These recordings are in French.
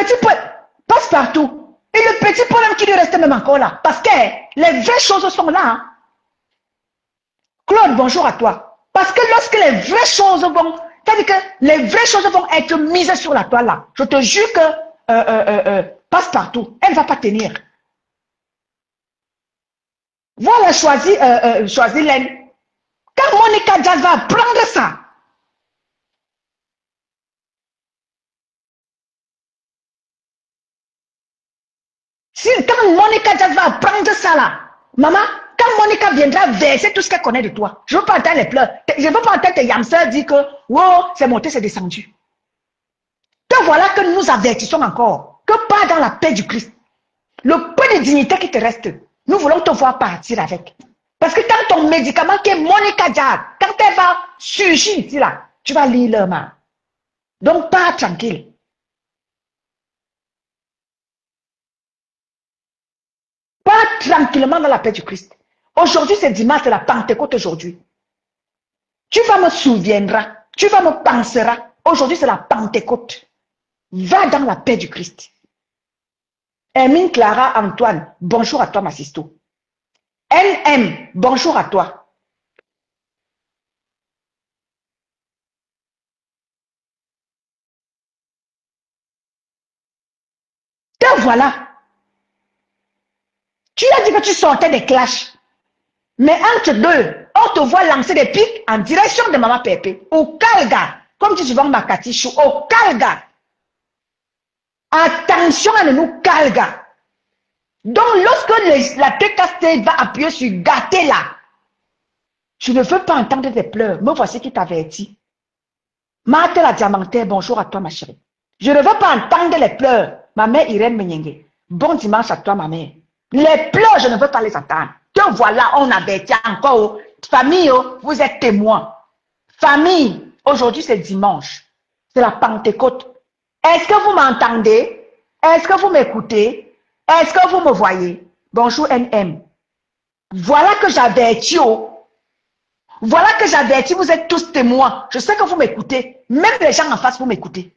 petit passe partout. Et le petit problème qui lui reste même encore là. Parce que les vraies choses sont là. Hein. Claude, bonjour à toi. Parce que lorsque les vraies choses vont, c'est-à-dire que les vraies choses vont être mises sur la toile là, je te jure que passe partout, elle ne va pas tenir. Voilà, choisis Laine. Quand Monica Jazz va apprendre ça, quand Monica Jazz va apprendre ça là, maman, quand Monica viendra verser tout ce qu'elle connaît de toi, je ne veux pas entendre les pleurs. Je ne veux pas entendre tes yamseurs dire que oh, c'est monté, c'est descendu. Te voilà que nous avertissons encore que pas dans la paix du Christ. Le peu de dignité qui te reste, nous voulons te voir partir avec. Parce que quand ton médicament qui est Monica Jazz, quand elle va surgir ici là, tu vas lire leur main. Donc pas tranquille. Pas tranquillement dans la paix du Christ. Aujourd'hui, c'est dimanche, c'est la Pentecôte aujourd'hui. Tu vas me souviendras, tu vas me penseras. Aujourd'hui, c'est la Pentecôte. Va dans la paix du Christ. Hermine Clara Antoine, bonjour à toi, ma sisto. NM, bonjour à toi. Te voilà. Tu as dit que tu sortais des clashs. Mais entre deux, on te voit lancer des pics en direction de Maman Pépé. Au Calga, comme tu souvent Makatichou, au Calga. Attention à nous Calga. Donc, lorsque la TKC va appuyer sur gâter là, je ne veux pas entendre tes pleurs. Me voici qui t'avertit. Marthe la diamantaire, bonjour à toi, ma chérie. Je ne veux pas entendre les pleurs. Ma mère Irène Menyenge. Bon dimanche à toi, ma mère. Les pleurs, je ne veux pas les entendre. Te voilà, on avertit encore. Famille, vous êtes témoins. Famille, aujourd'hui c'est dimanche. C'est la Pentecôte. Est-ce que vous m'entendez? Est-ce que vous m'écoutez? Est-ce que vous me voyez? Bonjour NM. Voilà que j'avertis. Voilà que j'avertis, vous êtes tous témoins. Je sais que vous m'écoutez. Même les gens en face, vous m'écoutez.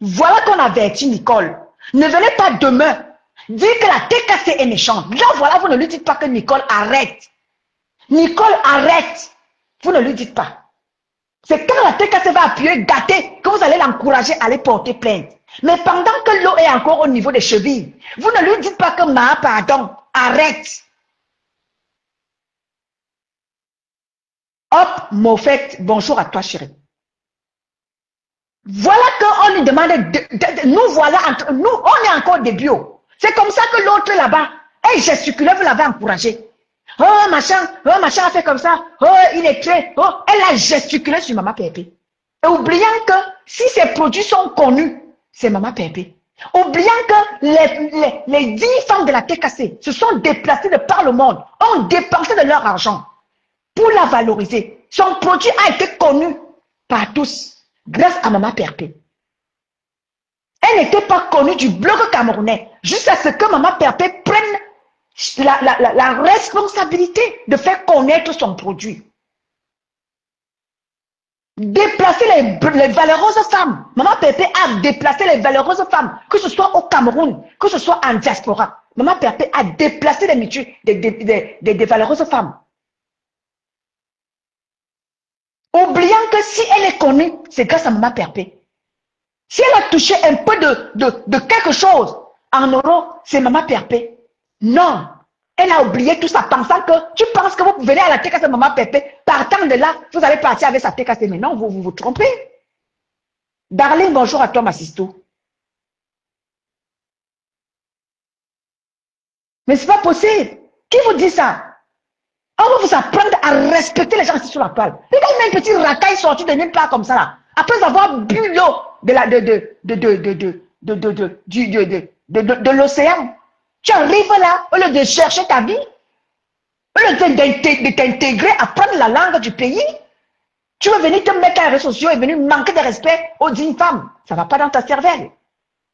Voilà qu'on avertit Nicole. Ne venez pas demain dire que la TKC est méchante. Là, voilà, vous ne lui dites pas que Nicole arrête. Nicole arrête. Vous ne lui dites pas. C'est quand la TKC va appuyer, gâter, que vous allez l'encourager à aller porter plainte. Mais pendant que l'eau est encore au niveau des chevilles, vous ne lui dites pas que pardon, arrête. Hop, Moffett, bonjour à toi, chérie. Voilà qu'on lui demande, nous voilà, nous, on est encore des bio. C'est comme ça que l'autre là-bas, elle gesticulait, vous l'avez encouragé. Oh, machin a fait comme ça. Oh, il est très, oh, elle a gesticulé sur Maman Pépé. Et oubliant que si ces produits sont connus, c'est Maman Pépé. Oubliant que les 10 femmes de la TKC se sont déplacées de par le monde, ont dépensé de leur argent pour la valoriser. Son produit a été connu par tous grâce à Maman Pépé. Elle n'était pas connue du bloc camerounais jusqu'à ce que Maman Pépé prenne la responsabilité de faire connaître son produit. Déplacer les valeureuses femmes. Maman Pépé a déplacé les valeureuses femmes, que ce soit au Cameroun, que ce soit en diaspora. Maman Pépé a déplacé des valeureuses femmes. Oubliant que si elle est connue, c'est grâce à Maman Pépé. Si elle a touché un peu de quelque chose en euros, c'est Maman Pépé. Non, elle a oublié tout ça, pensant que tu penses que vous venez à la TKC Maman Pépé, partant de là, vous allez partir avec sa TKC. Mais non, vous vous trompez. Darling, bonjour à toi, ma sisto. Mais c'est pas possible. Qui vous dit ça? On va vous apprendre à respecter les gens assis sur la toile. Regardez une petite racaille sortie de nulle part comme ça là. Après avoir bu l'eau de l'océan. Tu arrives là, au lieu de chercher ta vie, au lieu de t'intégrer, apprendre la langue du pays, tu veux venir te mettre à les réseaux sociaux et venir manquer de respect aux dignes femmes. Ça ne va pas dans ta cervelle.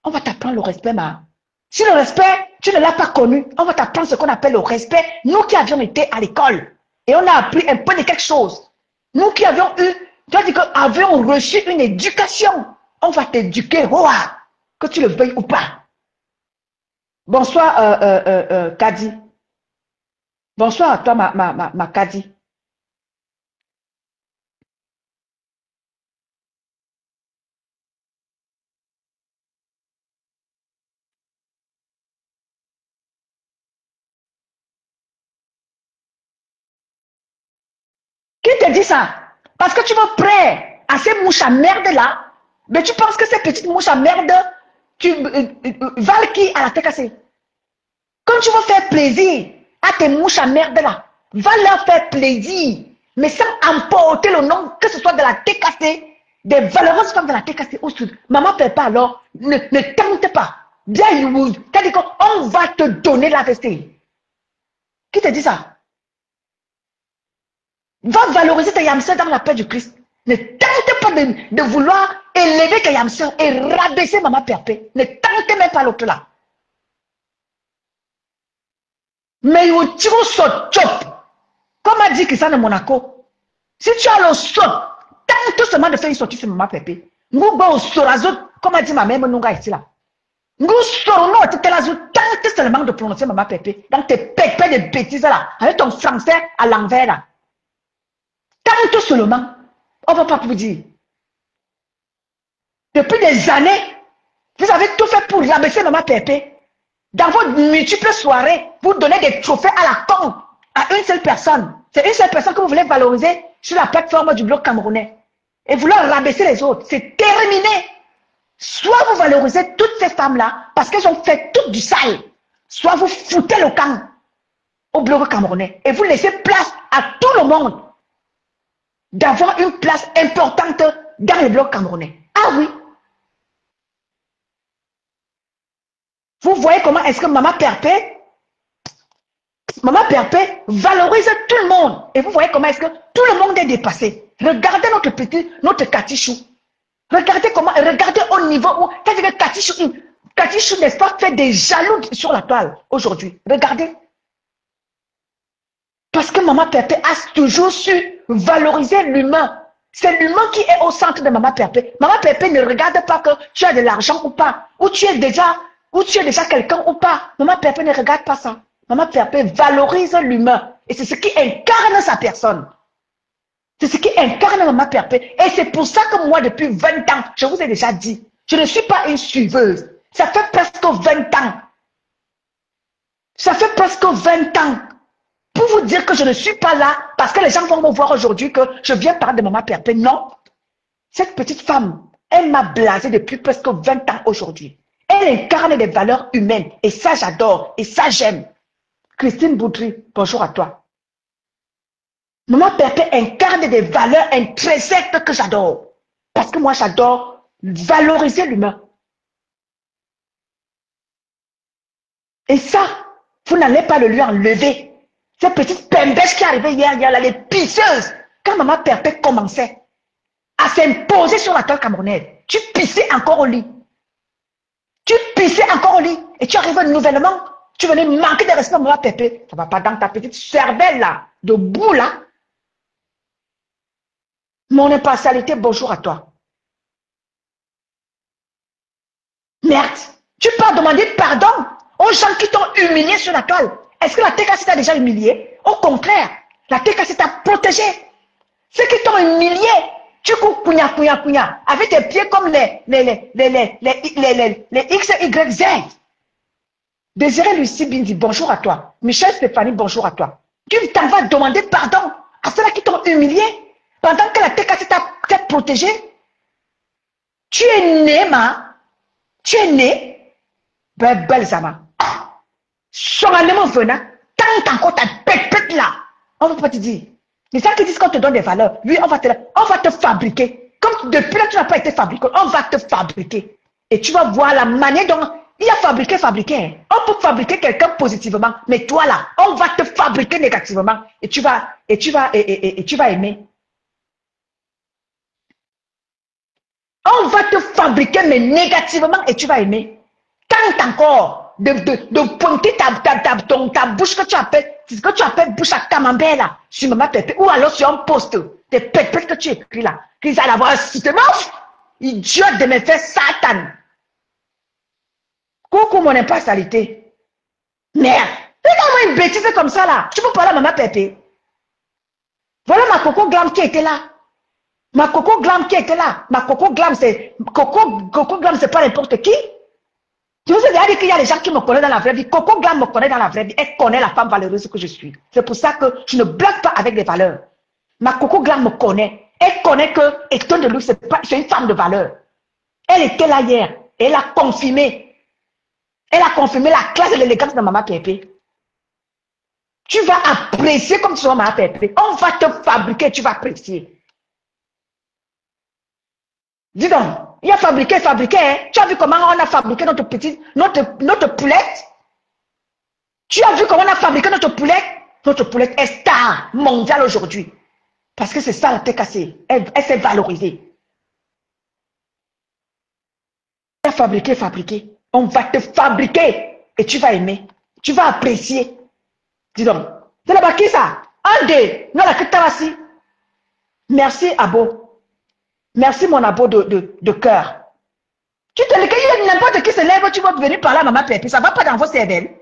On va t'apprendre le respect, ma. Si le respect, tu ne l'as pas connu, on va t'apprendre ce qu'on appelle le respect. Nous qui avions été à l'école, et on a appris un peu de quelque chose. Nous qui avions eu, tu as dit que avions reçu une éducation, on va t'éduquer. que tu le veuilles ou pas. Bonsoir, Kadi. Bonsoir à toi, ma Kadi. Qui te dit ça? Parce que tu veux prêt à ces mouches à merde là, mais tu penses que ces petites mouches à merde, tu valent qui à la tête cassée? Quand tu veux faire plaisir à tes mouches à merde là, va leur faire plaisir, mais sans emporter le nom, que ce soit de la tête cassée, des valeureuses femmes de la tête cassée au sud. Maman ne fait pas alors, ne tente pas. Bien, c'est-à-dire qu'on va te donner la vérité. Qui te dit ça? Va valoriser tes yamseurs dans la paix du Christ. Ne tente pas de vouloir élever tes yamseurs et rabaisser maman perpé. Ne tente même pas l'autre là. Mais tu vas sauter. Comme a dit Christian de Monaco, si tu as le saut, tente seulement de faire une sortie sur maman perpé. Nous va au sorazo, comme a dit ma mère, nous ici là. Nous sorons, tente seulement de prononcer maman perpé dans tes pépés de bêtises là, avec ton français à l'envers là. Tente seulement, on ne va pas vous dire. Depuis des années, vous avez tout fait pour rabaisser maman Pépé. Dans vos multiples soirées, vous donnez des trophées à la con à une seule personne. C'est une seule personne que vous voulez valoriser sur la plateforme du bloc camerounais. Et vouloir rabaisser les autres. C'est terminé. Soit vous valorisez toutes ces femmes-là parce qu'elles ont fait tout du sale. Soit vous foutez le camp au bloc camerounais. Et vous laissez place à tout le monde d'avoir une place importante dans le bloc camerounais. Ah oui. Vous voyez comment est-ce que Maman Perpé valorise tout le monde. Et vous voyez comment est-ce que tout le monde est dépassé. Regardez notre Katichou. Regardez au niveau où, c'est-à-dire que Katichou, n'est-ce pas, fait des jaloux sur la toile aujourd'hui. Regardez. Parce que Maman Perpé a toujours su valoriser l'humain. C'est l'humain qui est au centre de Maman Perpé. Maman Perpé ne regarde pas que tu as de l'argent ou pas, ou tu es déjà quelqu'un ou pas. Maman Perpé ne regarde pas ça. Maman Perpé valorise l'humain. Et c'est ce qui incarne sa personne. C'est ce qui incarne Maman Perpé. Et c'est pour ça que moi, depuis 20 ans, je vous ai déjà dit, je ne suis pas une suiveuse. Ça fait presque 20 ans. Ça fait presque 20 ans. Pour vous dire que je ne suis pas là parce que les gens vont me voir aujourd'hui que je viens parler de Maman Perpé. Non. Cette petite femme, elle m'a blasé depuis presque 20 ans aujourd'hui. Elle incarne des valeurs humaines. Et ça, j'adore. Et ça, j'aime. Christine Boudry, bonjour à toi. Maman Perpé incarne des valeurs intrinsèques que j'adore. Parce que moi, j'adore valoriser l'humain. Et ça, vous n'allez pas le lui enlever. Cette petite pembèche qui est arrivée hier, les pisseuses. Quand Maman Perpé commençait à s'imposer sur la toile camerounaise, tu pissais encore au lit. Tu pissais encore au lit. Et tu arrives nouvellement, tu venais manquer de respect à Maman Perpé. Ça ne va pas dans ta petite cervelle là, de boue là. Mon impartialité, bonjour à toi. Merde. Tu peux demander pardon aux gens qui t'ont humilié sur la toile. Est-ce que la TKC t'a déjà humilié? Au contraire, la TKC t'a protégé. Ceux qui t'ont humilié, tu cours couigna, avec tes pieds comme les X, Y, Z. Désiré Lucie Bindi, bonjour à toi. Michel Stéphanie, bonjour à toi. Tu t'en vas demander pardon à ceux-là qui t'ont humilié pendant que la TKC t'a protégé. Tu es né, tu es né, belle Zama. Solennellement venant, tant encore ta pépette là, on ne va pas te dire. Les gens qui disent qu'on te donne des valeurs, oui, on va te fabriquer. Comme depuis là, tu n'as pas été fabriqué, on va te fabriquer. Et tu vas voir la manière dont il a fabriqué. On peut fabriquer quelqu'un positivement, mais toi là, on va te fabriquer négativement. Et tu vas aimer. On va te fabriquer, mais négativement, et tu vas aimer. Tant encore de pointer ta bouche que tu appelles bouche à camembert là, sur Maman Perpé, ou alors sur un poste, des pépettes que tu écris là, qu'ils allaient avoir un système, idiot de me faire Satan. Coucou mon impartialité. Merde. Regarde-moi une bêtise comme ça là. Tu peux parler à maman Pépé. Voilà ma Coco Glam qui était là. Ma Coco Glam qui était là. Ma Coco Glam, c'est... Coco Glam, c'est pas n'importe qui. Je vous ai déjà dit qu'il y a des gens qui me connaissent dans la vraie vie. Coco Glam me connaît dans la vraie vie. Elle connaît la femme valeureuse que je suis. C'est pour ça que je ne blague pas avec des valeurs. Ma Coco Glam me connaît. Elle connaît que Hector de lui, c'est une femme de valeur. Elle était là hier. Elle a confirmé. Elle a confirmé la classe et l'élégance de Maman Pépé. Tu vas apprécier comme tu sois Maman Pépé. On va te fabriquer, tu vas apprécier. Dis donc, il a fabriqué, hein? Tu as vu comment on a fabriqué notre petite, notre poulette? Tu as vu comment on a fabriqué notre poulette? Notre poulette est star mondiale aujourd'hui. Parce que c'est ça la tête cassée. Elle s'est valorisée. Tu as fabriqué. On va te fabriquer. Et tu vas aimer. Tu vas apprécier. Dis donc. C'est là-bas qui ça? Un des. Non, la Kitawasi. Merci, Abo. Merci, mon abo de cœur. Tu te dis qu'il y a n'importe qui se lève, tu vas venir parler à Maman Pépé. Ça ne va pas dans vos cervelles.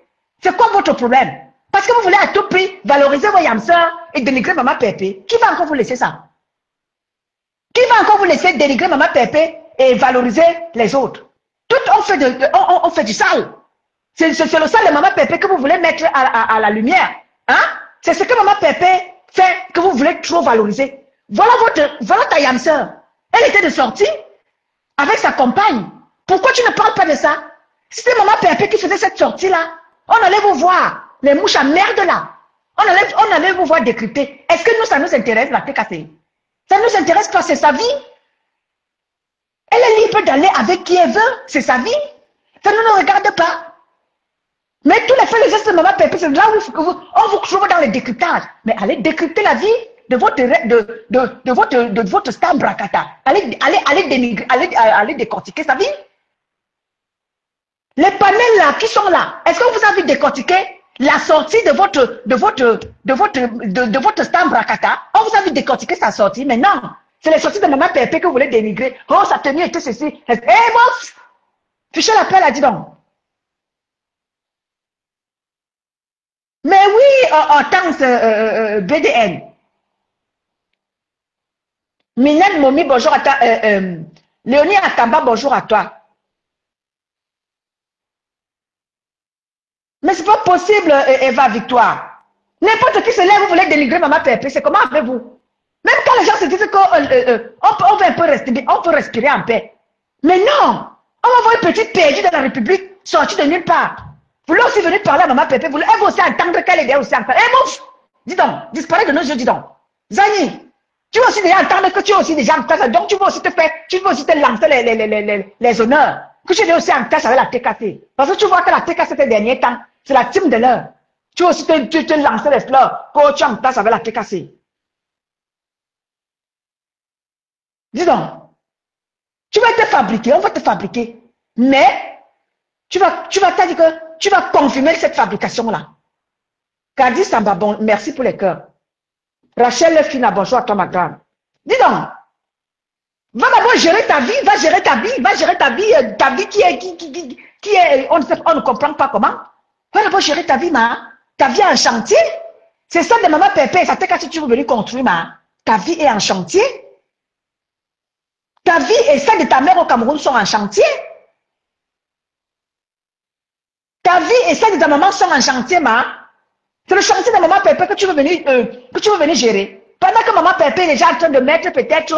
C'est quoi votre problème? Parce que vous voulez à tout prix valoriser vos hamsters et dénigrer Maman Pépé. Qui va encore vous laisser ça? Qui va encore vous laisser dénigrer Maman Pépé et valoriser les autres? Tout on fait du sale. C'est le sale de Maman Pépé que vous voulez mettre à la lumière. Hein? C'est ce que Maman Pépé fait que vous voulez trop valoriser. Voilà ta hamster. Elle était de sortie avec sa compagne. Pourquoi tu ne parles pas de ça? C'était Maman Pépé qui faisait cette sortie-là. On allait vous voir. Les mouches à merde là. On allait vous voir décrypter. Est-ce que nous, ça nous intéresse, la TKC? Ça nous intéresse pas, c'est sa vie. Elle est libre d'aller avec qui elle veut. C'est sa vie. Ça ne nous regarde pas. Mais tous les faits, les gestes de Maman Pépé, c'est là où on vous trouve dans les décryptages. Mais allez décrypter la vie de votre star Brakata. Allez dénigrer, allez décortiquer sa vie. Les panels là qui sont là, est-ce que vous avez décortiqué la sortie de votre star Brakata? On vous a vu décortiquer sa sortie, mais non. C'est les sorties de Maman Pépé que vous voulez dénigrer. Oh, sa tenue était ceci. Eh, moi, fichez l'appel, a dit donc. Mais oui, Hortense BDN. Minette Momi, bonjour à toi. Léonie Atamba, bonjour à toi. Mais c'est pas possible, Eva Victoire. N'importe qui se lève, vous voulez dénigrer Maman Pépé, c'est comment avec vous? Même quand les gens se disent qu'on peut un peu respirer, on peut respirer en paix. Mais non, on va voir une petite perdue dans la République, sortie de nulle part. Vous voulez aussi venir parler à Maman Pépé, vous voulez aussi entendre qu'elle est aussi encore. Eh mouf, dis donc, disparaît de nos yeux, dis donc. Zani, tu vas aussi déjà entendre que tu es aussi déjà en classe, donc tu vas aussi te lancer les honneurs. Que tu es aussi en classe avec la TKC. Parce que tu vois que la TKC ces derniers temps, c'est la team de l'heure. Tu vas aussi te lancer les fleurs pour tu es en classe avec la TKC. Dis donc, tu vas te fabriquer, on va te fabriquer. Mais, tu vas dire que tu vas confirmer cette fabrication-là. Kadi Samba, bon, merci pour les cœurs. Rachel Lefina, bonjour à toi, ma grande. Dis donc, va d'abord gérer ta vie, va gérer ta vie qui est, on ne comprend pas comment. Va d'abord gérer ta vie, ta vie est en chantier. C'est ça de Maman Pépé, ça t'est quand tu veux venir construire, ta vie est en chantier. Ta vie et celle de ta mère au Cameroun sont en chantier. Ta vie et celle de ta maman sont en chantier, C'est le chantier de Maman Pépé que tu veux venir gérer. Pendant que Maman Pépé est déjà en train de mettre peut-être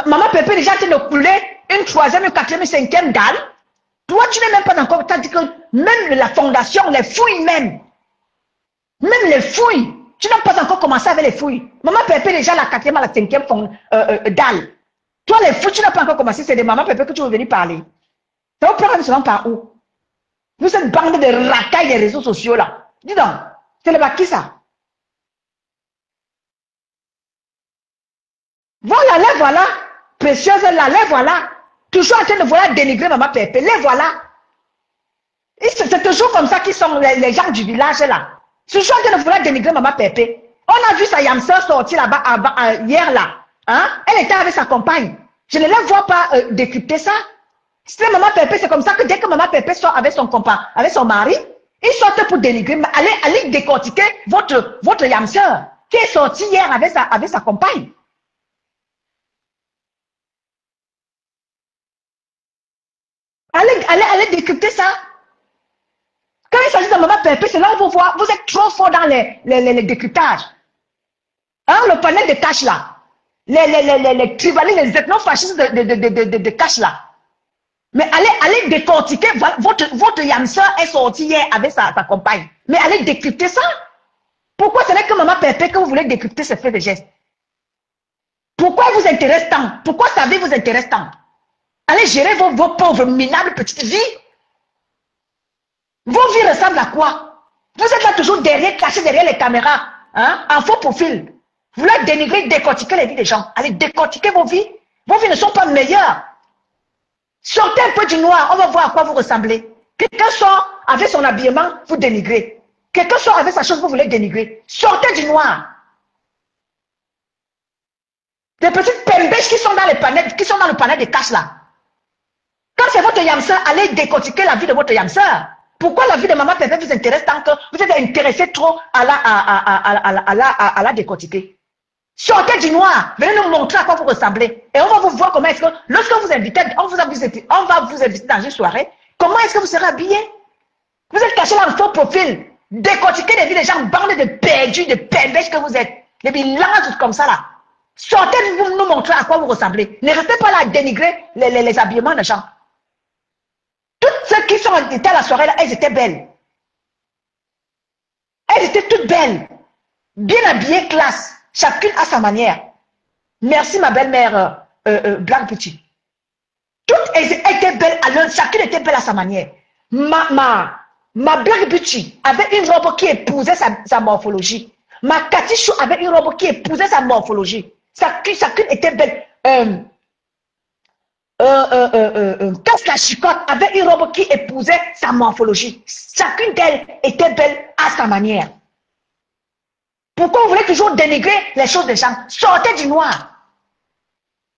Maman Pépé est déjà en train de couler une troisième, une quatrième, une cinquième dalle. Toi, tu n'es même pas encore. T'as dit que même la fondation, les fouilles même les fouilles, tu n'as pas encore commencé avec les fouilles. Maman Pépé est déjà la quatrième, la cinquième dalle. Toi, les fouilles, tu n'as pas encore commencé. C'est de Maman Pépé que tu veux venir parler. Ça vous prend seulement par où? Vous cette bande de racailles des réseaux sociaux là. Dis donc, c'est le qui ça? Voilà, les voilà. Précieuse là, les voilà. Toujours en train de vouloir dénigrer Maman Pépé. Les voilà. C'est toujours comme ça qu'ils sont les gens du village là. Toujours en train de vouloir dénigrer Maman Pépé. On a vu sa yamseur sortir là-bas hier là. Hein? Elle était avec sa compagne. Je ne la vois pas décrypter ça. C'est maman Pépé, c'est comme ça que dès que maman Pépé sort avec son compagnon, avec son mari, ils sortent pour dénigrer, allez décortiquer votre yamseur qui est sorti hier avec sa compagne. Allez décrypter ça. Quand il s'agit de maman Pépé, c'est là où vous voyez, vous êtes trop fort dans les décryptages. Hein, le panel de cash là. Les tribalistes, les ethno-fascistes de cash là. Mais allez décortiquer, votre yamseur est sorti hier avec sa compagne. Mais allez décrypter ça. Pourquoi ce n'est que maman Pépé que vous voulez décrypter ce fait de geste? Pourquoi vous intéresse tant? Pourquoi sa vie vous intéresse tant? Allez gérer vos pauvres, minables petites vies. Vos vies ressemblent à quoi? Vous êtes là toujours derrière, cachés derrière les caméras, hein, en faux profil. Vous voulez dénigrer, décortiquer les vies des gens. Allez décortiquer vos vies. Vos vies ne sont pas meilleures. Sortez un peu du noir, on va voir à quoi vous ressemblez. Quelqu'un sort avec son habillement, vous dénigrez. Quelqu'un sort avec sa chose, vous voulez dénigrer. Sortez du noir. Des petites pembèches qui sont dans le panel de cash là. Quand c'est votre yamseur, allez décortiquer la vie de votre yamseur. Pourquoi la vie de maman Pépé vous intéresse tant que vous êtes intéressé trop à la décortiquer? Sortez du noir, venez nous montrer à quoi vous ressemblez. Et on va vous voir comment est-ce que, lorsque vous invitez, on va vous inviter dans une soirée, comment est-ce que vous serez habillé? Vous êtes caché dans le faux profil. Décortiquez les vies des gens, bande de perdus, de pembèches que vous êtes. Les bilances comme ça là. Sortez nous montrer à quoi vous ressemblez. Ne restez pas là à dénigrer les habillements des gens. Toutes ceux qui étaient à la soirée là, elles étaient belles. Elles étaient toutes belles. Bien habillées, classe. Chacune à sa manière. Merci ma belle-mère Black Beauty. Toutes elles étaient belles à l'heure, chacune était belle à sa manière. Ma Black Beauty avait une robe qui épousait sa morphologie. Ma Cathy Chou avait une robe qui épousait sa morphologie. Chacune était belle. Casse la chicotte avait une robe qui épousait sa morphologie. Chacune d'elles était belle à sa manière. Pourquoi vous voulez toujours dénigrer les choses des gens? Sortez du noir.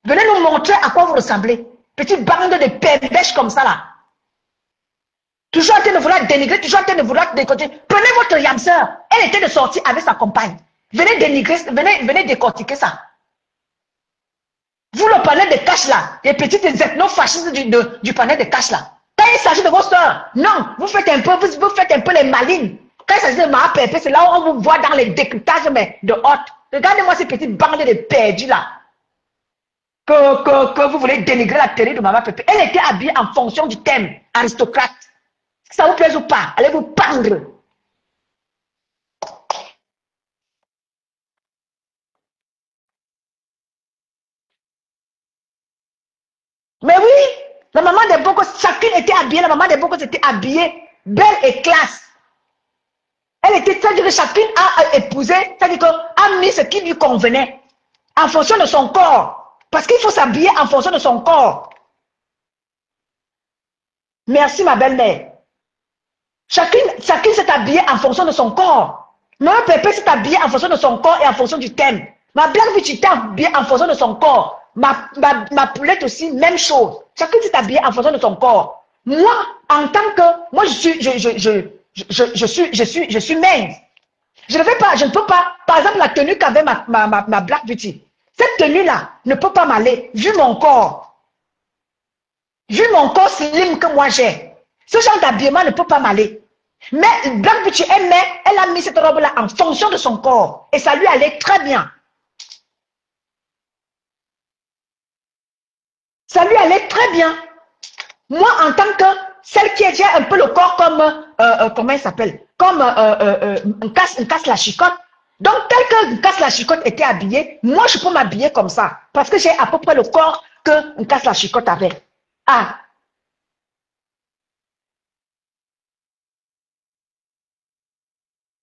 Venez nous montrer à quoi vous ressemblez. Petite bande de pembèches comme ça là. Toujours en train de vouloir dénigrer, toujours en train de vouloir décortiquer. Prenez votre yamseur. Elle était de sortie avec sa compagne. Venez dénigrer, venez décortiquer ça. Vous le panel de cash là, les petites ethno-fascistes du panel de cash là. Quand il s'agit de vos soeurs, non, vous faites un peu les malines. Quand il s'agit de ma Pépé, c'est là où on vous voit dans les décryptages de hôtes. Regardez-moi ces petites bandes de perdus là. Que vous voulez dénigrer la télé de Maman Pépé. Elle était habillée en fonction du thème aristocrate. Ça vous plaise ou pas, allez vous pendre. Mais oui, la maman des Bocos, chacune était habillée, la maman des Bocos était habillée, belle et classe. Elle était, c'est-à-dire que chacune a épousé, c'est-à-dire a mis ce qui lui convenait, en fonction de son corps. Parce qu'il faut s'habiller en fonction de son corps. Merci ma belle-mère. Chacune s'est habillée en fonction de son corps. Maman Pépé s'est habillée en fonction de son corps et en fonction du thème. Ma Black Beauty s'est habillée en fonction de son corps. Ma poulette aussi, même chose. Chacune s'est habillée en fonction de son corps. Moi, en tant que... Moi, je suis mince. Je ne peux pas... Par exemple, la tenue qu'avait ma Black Beauty. Cette tenue-là ne peut pas m'aller, vu mon corps. Vu mon corps slim que moi j'ai. Ce genre d'habillement ne peut pas m'aller. Mais Black Beauty, elle a mis cette robe-là en fonction de son corps. Et ça lui allait très bien. Ça lui allait très bien. Moi, en tant que celle qui a un peu le corps comme, comment il s'appelle? Comme un casse la chicotte. Donc, tel que casse la chicotte était habillée, moi, je peux m'habiller comme ça. Parce que j'ai à peu près le corps que casse la chicotte avait. Ah.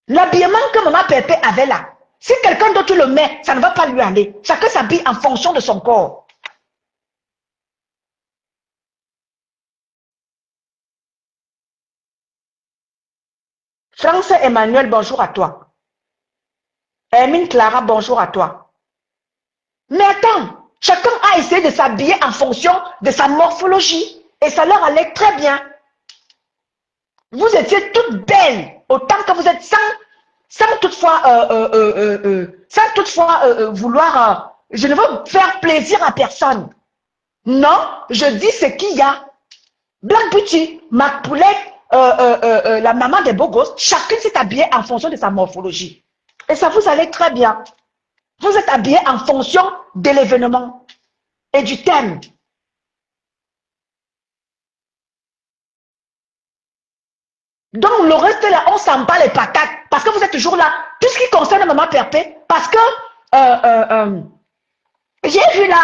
L'habillement que maman Pépé avait là, si quelqu'un d'autre le met, ça ne va pas lui aller. Chacun s'habille en fonction de son corps. France Emmanuel, bonjour à toi. Hermine Clara, bonjour à toi. Mais attends, chacun a essayé de s'habiller en fonction de sa morphologie. et ça leur allait très bien. Vous étiez toutes belles, autant que vous êtes sans toutefois, vouloir, je ne veux faire plaisir à personne. Non, je dis ce qu'il y a. Black Beauty, Mac Poulette, la maman des beaux gosses, chacune s'est habillée en fonction de sa morphologie. Et ça vous allait très bien. Vous êtes habillés en fonction de l'événement et du thème. Donc, le reste là, on s'en bat les patates parce que vous êtes toujours là. Tout ce qui concerne Maman Perpé, parce que j'ai vu là,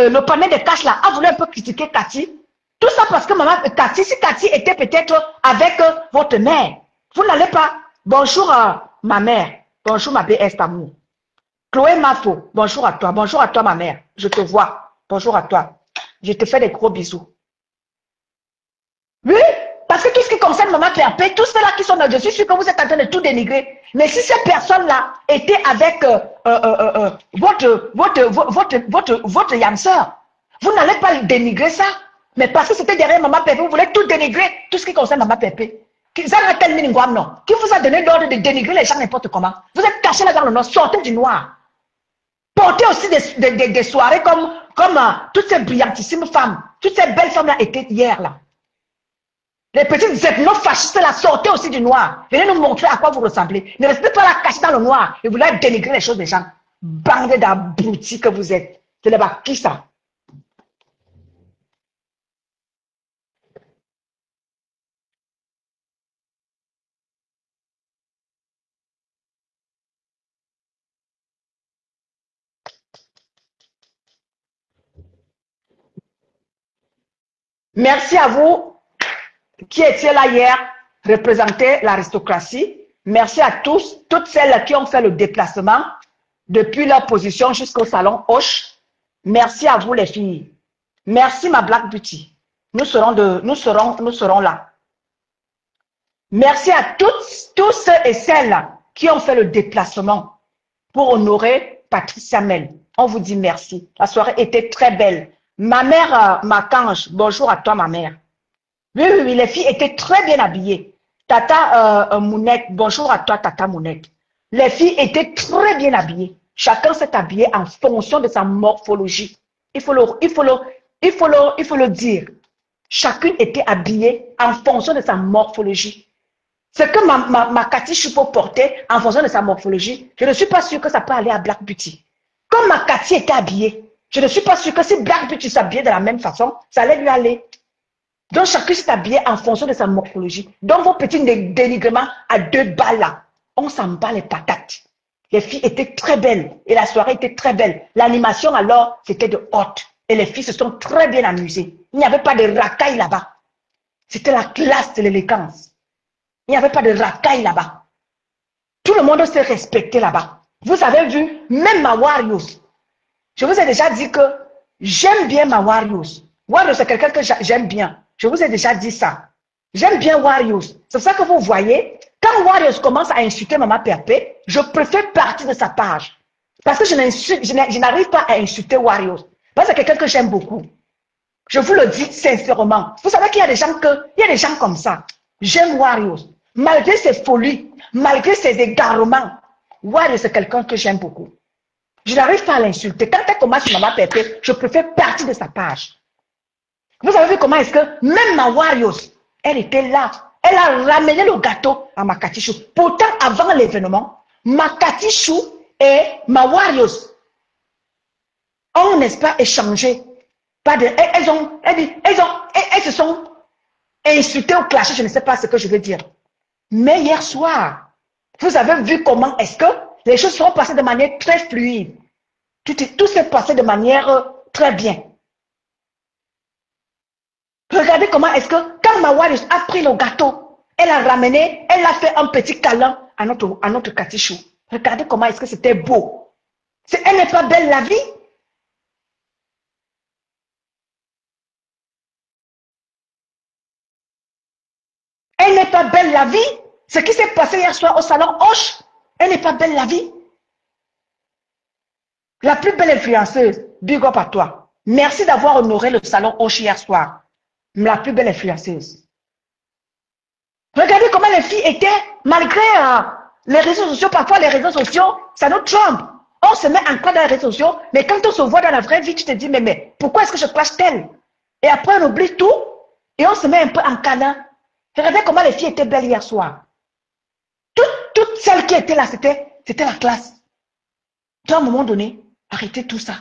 le panel de cash là, a voulu un peu critiquer Cathy. Tout ça parce que maman, Cathy, si Cathy était peut-être avec votre mère, vous n'allez pas. Bonjour ma mère, bonjour ma BS Tamour. Chloé Mafo, bonjour à toi ma mère, je te vois, bonjour à toi. Je te fais des gros bisous. Oui, parce que tout ce qui concerne Maman Perpé, tous ceux-là qui sont là, je suis sûr que vous êtes en train de tout dénigrer. Mais si ces personnes-là étaient avec votre yamseur, vous n'allez pas dénigrer ça. Mais parce que c'était derrière Maman Perpé, vous voulez tout dénigrer, tout ce qui concerne Maman Perpé. Qui vous a donné l'ordre de dénigrer les gens n'importe comment? Vous êtes cachés là dans le noir, sortez du noir. Portez aussi des soirées comme toutes ces brillantissimes femmes, toutes ces belles femmes-là étaient hier là. Les petites ethno-fascistes là, sortez aussi du noir. Venez nous montrer à quoi vous ressemblez. Ne restez pas là cachés dans le noir et vous voulez dénigrer les choses des gens. Bande d'abrutis que vous êtes. C'est là-bas qui ça? Merci à vous qui étiez là hier, représenter l'aristocratie. Merci à tous, toutes celles qui ont fait le déplacement depuis leur position jusqu'au salon Hoche. Merci à vous les filles. Merci ma Black Beauty. Nous serons là. Merci à tous ceux et celles qui ont fait le déplacement pour honorer Patricia Mel. On vous dit merci. La soirée était très belle. Ma mère, Macange, bonjour à toi ma mère. Oui, les filles étaient très bien habillées. Tata Mounette, bonjour à toi Tata Mounette. Les filles étaient très bien habillées. Chacun s'est habillé en fonction de sa morphologie. Il faut le dire. Chacune était habillée en fonction de sa morphologie. Ce que ma Cathy Choupo portait en fonction de sa morphologie, je ne suis pas sûre que ça peut aller à Black Beauty. Comme ma Cathy était habillée, je ne suis pas sûre que si Black Beauty s'habillait de la même façon, ça allait lui aller. Donc chacun s'est habillé en fonction de sa morphologie. Donc vos petits dénigrements à 2 balles là, on s'en bat les patates. Les filles étaient très belles et la soirée était très belle. L'animation alors, c'était de haute. Et les filles se sont très bien amusées. Il n'y avait pas de racaille là-bas. C'était la classe de l'élégance. Il n'y avait pas de racaille là-bas. Tout le monde s'est respecté là-bas. Vous avez vu, même ma Warriors. Je vous ai déjà dit que j'aime bien ma Warriors. Warriors, c'est quelqu'un que j'aime bien. Je vous ai déjà dit ça. J'aime bien Warriors. C'est pour ça que vous voyez, quand Warriors commence à insulter Maman Perpé, je préfère partir de sa page. Parce que je n'arrive pas à insulter Warriors. Parce que c'est quelqu'un que j'aime beaucoup. Je vous le dis sincèrement. Vous savez qu'il y a des gens comme ça. J'aime Warriors. Malgré ses folies, malgré ses égarements, Warriors, c'est quelqu'un que j'aime beaucoup. Je n'arrive pas à l'insulter. Quand elle commence sur Maman Perpé, je préfère partir de sa page. Vous avez vu comment est-ce que même ma Warriors, elle était là. Elle a ramené le gâteau à ma Cathy Chou. Pourtant, avant l'événement, ma Cathy Chou et ma Warriors ont, n'est-ce pas, échangé. Elles se sont insultées ou clashées, je ne sais pas ce que je veux dire. Mais hier soir, vous avez vu comment est-ce que les choses sont passées de manière très fluide. Tout s'est passé de manière très bien. Regardez comment est-ce que, quand ma Warriors a pris le gâteau, elle a ramené, elle a fait un petit câlin à notre Cathy Chou. Regardez comment est-ce que c'était beau. Elle n'est pas belle la vie? Elle n'est pas belle la vie? Ce qui s'est passé hier soir au salon Hoche, elle n'est pas belle la vie? La plus belle influenceuse, big up à toi. Merci d'avoir honoré le salon Hoche hier soir. La plus belle influenceuse. Regardez comment les filles étaient, malgré les réseaux sociaux, parfois les réseaux sociaux, ça nous trompe. On se met en croix dans les réseaux sociaux, mais quand on se voit dans la vraie vie, tu te dis, mais pourquoi est-ce que je clash tel? Et après, on oublie tout et on se met un peu en câlin. Regardez comment les filles étaient belles hier soir. Toutes celles qui étaient là, c'était la classe. À un moment donné, arrêtez tout ça.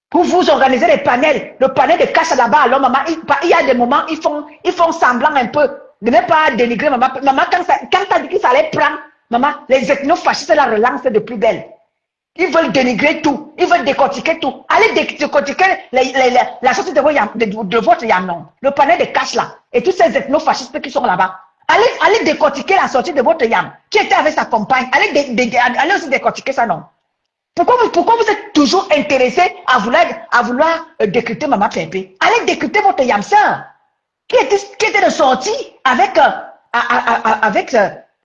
Pour vous organiser les panels, le panel de cash là-bas, alors maman, il y a des moments, ils font semblant un peu de ne pas dénigrer maman. Maman, quand tu as dit qu'il fallait prendre, maman, les ethno-fascistes la relancent de plus belle. Ils veulent dénigrer tout, ils veulent décortiquer tout. Allez décortiquer la sortie de votre Yamnon, le panel de cash là, et tous ces ethno-fascistes qui sont là-bas. Allez décortiquer la sortie de votre Yam, qui était avec sa compagne. Allez aussi décortiquer ça, non? Pourquoi vous êtes toujours intéressé à vouloir décrypter Maman Pépé? Allez décrypter votre Yam sœur, qui était de sortie avec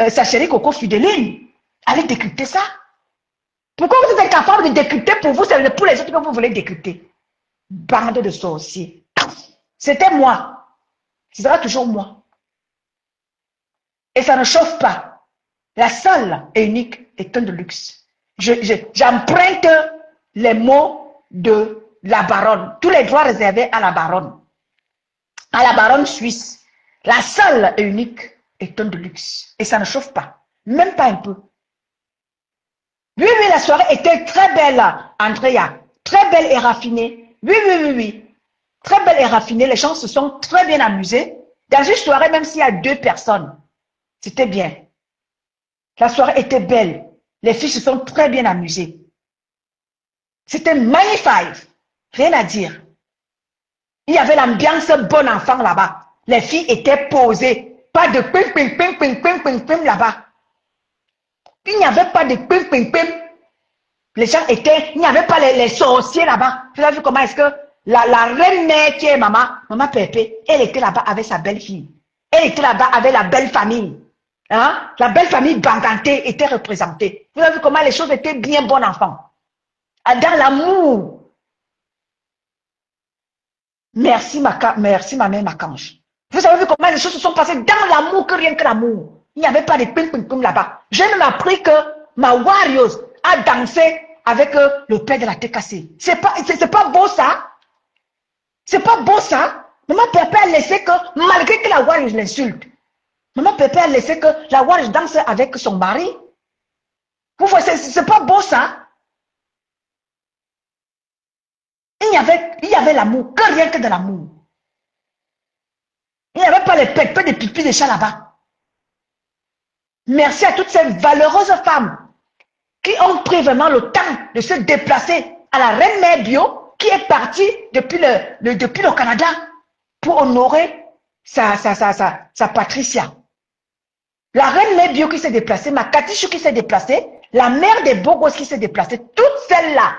sa chérie Coco Fidéline. Allez décrypter ça. Pourquoi vous êtes incapable de décrypter pour vous, c'est pour les autres que vous voulez décrypter? Bande de sorciers. C'était moi. Ce sera toujours moi. Et ça ne chauffe pas. La seule et unique est un de luxe. J'emprunte les mots de la baronne. Tous les droits réservés à la baronne. À la baronne suisse. La seule et unique est un de luxe. Et ça ne chauffe pas. Même pas un peu. Oui, la soirée était très belle, Andrea. Très belle et raffinée. Oui. Très belle et raffinée. Les gens se sont très bien amusés. Dans une soirée, même s'il y a 2 personnes, c'était bien. La soirée était belle. Les filles se sont très bien amusées. C'était magnifique. Rien à dire. Il y avait l'ambiance bon enfant là-bas. Les filles étaient posées. Pas de ping là-bas. Il n'y avait pas de ping. Les gens étaient, il n'y avait pas les sorciers là-bas. Vous avez vu comment est-ce que la reine-mère qui est maman Pépé, elle était là-bas avec sa belle-fille. Elle était là-bas avec la belle famille. Hein? La belle famille Banganté était représentée. Vous avez vu comment les choses étaient bien bonnes, enfants. Dans l'amour. Merci ma mère Macange. Vous avez vu comment les choses se sont passées dans l'amour que rien que l'amour. Il n'y avait pas de ping là-bas. J'ai même appris que ma Warriors a dansé avec le père de la TKC. C'est pas beau ça? C'est pas beau ça? Maman Pépé a laissé que, malgré que la Warriors l'insulte, Maman Pépé a laissé que la Warriors danse avec son mari. Vous voyez, c'est pas beau ça? Il y avait l'amour, que rien que de l'amour. Il n'y avait pas les pépés de pipi de chat là-bas. Merci à toutes ces valeureuses femmes qui ont pris vraiment le temps de se déplacer à la reine-mère Bio qui est partie depuis le Canada pour honorer sa Patricia. La reine-mère Bio qui s'est déplacée, ma Katichou qui s'est déplacée, la mère des Bogos qui s'est déplacée, toutes celles-là,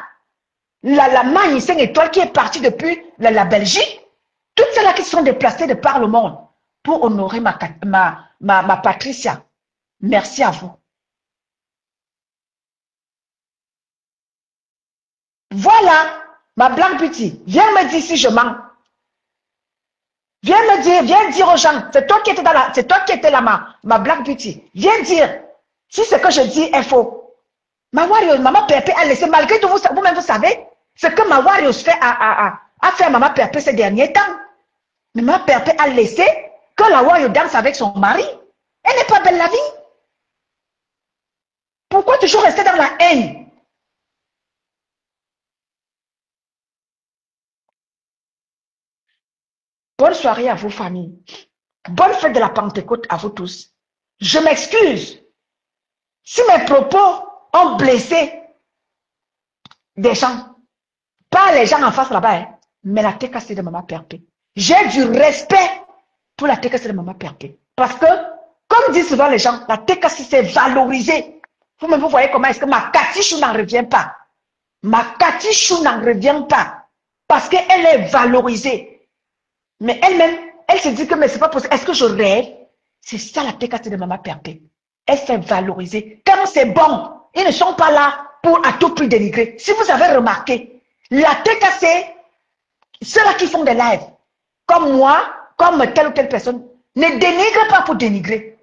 la Magnicien Étoile qui est partie depuis la Belgique, toutes celles-là qui se sont déplacées de par le monde pour honorer ma Patricia. Merci à vous. Voilà, ma Black Beauty. Viens me dire si je mens. Viens dire aux gens, c'est toi qui étais là, ma Black Beauty. Viens dire si ce que je dis est faux. Ma Warriors, Maman Pépé a laissé, malgré tout, vous-même vous savez, ce que ma Warriors a fait à Maman Pépé ces derniers temps. Mais Maman Pépé a laissé que la Warriors danse avec son mari. Elle n'est pas belle la vie. Pourquoi toujours rester dans la haine? Bonne soirée à vous, famille. Bonne fête de la Pentecôte à vous tous. Je m'excuse si mes propos ont blessé des gens. Pas les gens en face là-bas, hein, mais la TKC de Maman Pépé. J'ai du respect pour la TKC de Maman Pépé. Parce que, comme disent souvent les gens, la TKC s'est valorisée. Vous-même, vous voyez comment est-ce que ma Katichou n'en revient pas. Ma Katichou n'en revient pas. Parce qu'elle est valorisée. Mais elle-même, elle se dit que mais c'est pas possible. Est-ce que je rêve? C'est ça la TKC de Maman Pépé. Elle s'est valorisée. Quand c'est bon, ils ne sont pas là pour à tout prix dénigrer. Si vous avez remarqué, la TKC, ceux-là qui font des lives, comme moi, comme telle ou telle personne. Ne dénigre pas pour dénigrer.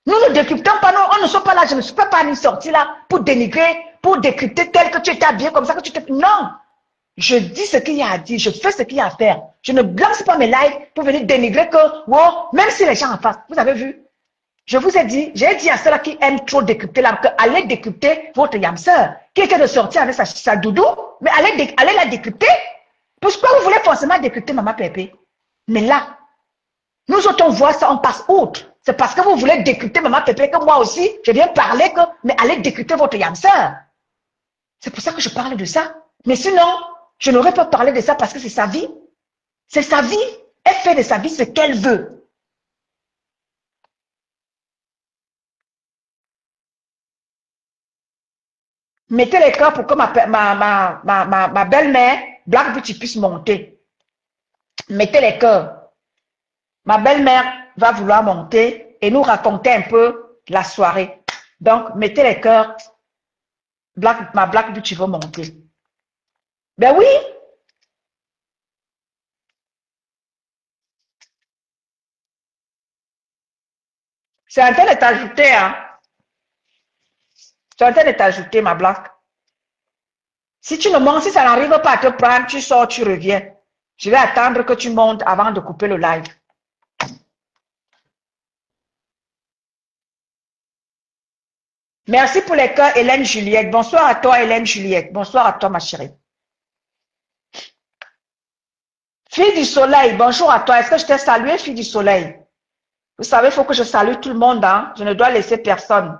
Nous ne décryptons pas, on ne sommes pas là, je ne suis pas ni sorti là pour dénigrer, pour décrypter tel que tu étais habillé comme ça que tu te... Non! Je dis ce qu'il y a à dire, je fais ce qu'il y a à faire. Je ne lance pas mes likes pour venir dénigrer que, wow, même si les gens en face, vous avez vu, je vous ai dit, j'ai dit à ceux-là qui aiment trop décrypter là, que allez décrypter votre yamseur, qui était de sortir avec sa doudou, mais allez la décrypter. Pourquoi vous voulez forcément décrypter Maman Pépé? Mais là, nous autres, on voit ça, on passe outre. C'est parce que vous voulez décrypter Maman Pépé que moi aussi, je viens parler que, mais allez décrypter votre yamseur. C'est pour ça que je parle de ça. Mais sinon, je n'aurais pas parlé de ça parce que c'est sa vie. C'est sa vie. Elle fait de sa vie ce qu'elle veut. Mettez les cœurs pour que ma belle-mère, Black Beauty, puisse monter. Mettez les cœurs. Ma belle-mère va vouloir monter et nous raconter un peu la soirée. Donc, mettez les cœurs. Ma Black Beauty va monter. Ben oui. C'est en train de t'ajouter, hein. C'est en train de t'ajouter, ma Black. Si tu ne montes, si ça n'arrive pas à te prendre, tu sors, tu reviens. Je vais attendre que tu montes avant de couper le live. Merci pour les cœurs, Hélène Juliette. Bonsoir à toi, Hélène Juliette. Bonsoir à toi, ma chérie. Fille du soleil, bonjour à toi. Est-ce que je t'ai salué, fille du soleil? Vous savez, il faut que je salue tout le monde, hein. Je ne dois laisser personne.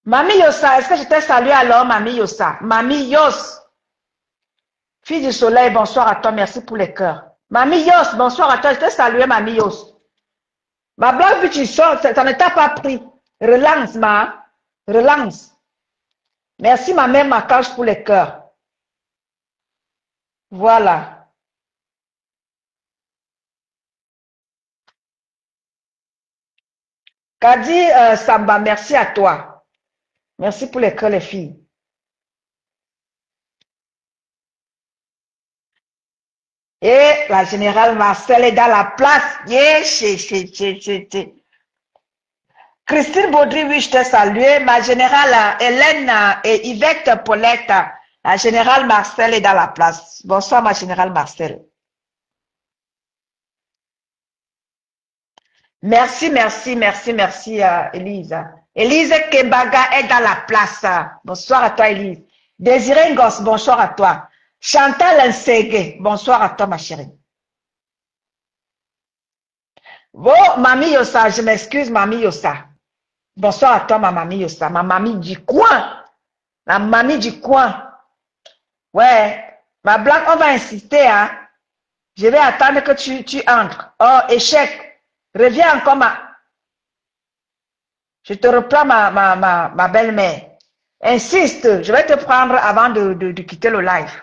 Mamie Yossa, est-ce que je t'ai salué alors, Mamie Yossa? Mamie Yos. Fille du soleil, bonsoir à toi. Merci pour les cœurs. Mamie Yos, bonsoir à toi. Je t'ai salué, Mamie Yos. Ma Black Beauty, ça ne t'a pas pris. Relance, relance. Merci, ma mère Macache, pour les cœurs. Voilà. Kadi Samba, merci à toi. Merci pour les cœurs, les filles. Et la générale Marcel est dans la place. Yeah, Christine Baudry, oui, je t'ai salué. Ma générale Hélène et Yvette Paulette, la générale Marcel est dans la place. Bonsoir, ma générale Marcel. Merci, Elise. Elise Kebaga est dans la place. Bonsoir à toi, Elise. Désiré Ngos, bonsoir à toi. Chantal Nsege, bonsoir à toi, ma chérie. Bon, Mamie Yossa, je m'excuse, Mamie Yossa. Bonsoir à toi, ma mamie Yossa, ma mamie du coin. La mamie du coin. Ouais, ma blague, on va insister, hein. Je vais attendre que tu entres. Oh, échec. Reviens encore, je te reprends ma belle-mère. Insiste, je vais te prendre avant de quitter le live.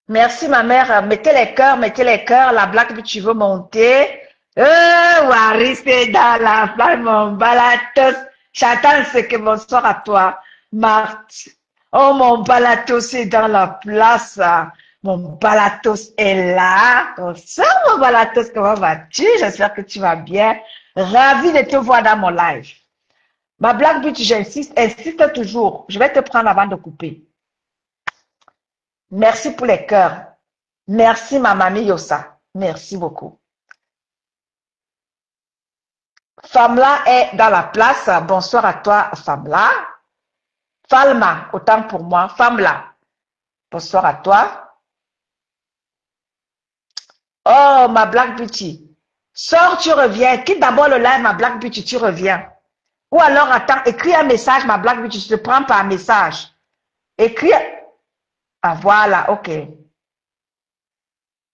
Merci, ma mère. Mettez les cœurs. La blague que tu veux monter. Waris est dans la place, mon balatos. J'attends ce que bonsoir à toi, Marthe. Oh, mon balatos est dans la place. Mon balatos est là. Bonsoir, mon balatos. Comment vas-tu? J'espère que tu vas bien. Ravi de te voir dans mon live. Ma blague, but, j'insiste, insiste toujours. Je vais te prendre avant de couper. Merci pour les cœurs. Merci, ma mamie Yossa. Merci beaucoup. Famla est dans la place. Bonsoir à toi, Famla. Falma, autant pour moi. Famla. Bonsoir à toi. Oh, ma Black Beauty. Sors, tu reviens. Quitte d'abord le live, ma Black Beauty, tu reviens. Ou alors, attends, écris un message, ma Black Beauty. Je te prends par message. Écris. Ah, voilà, ok.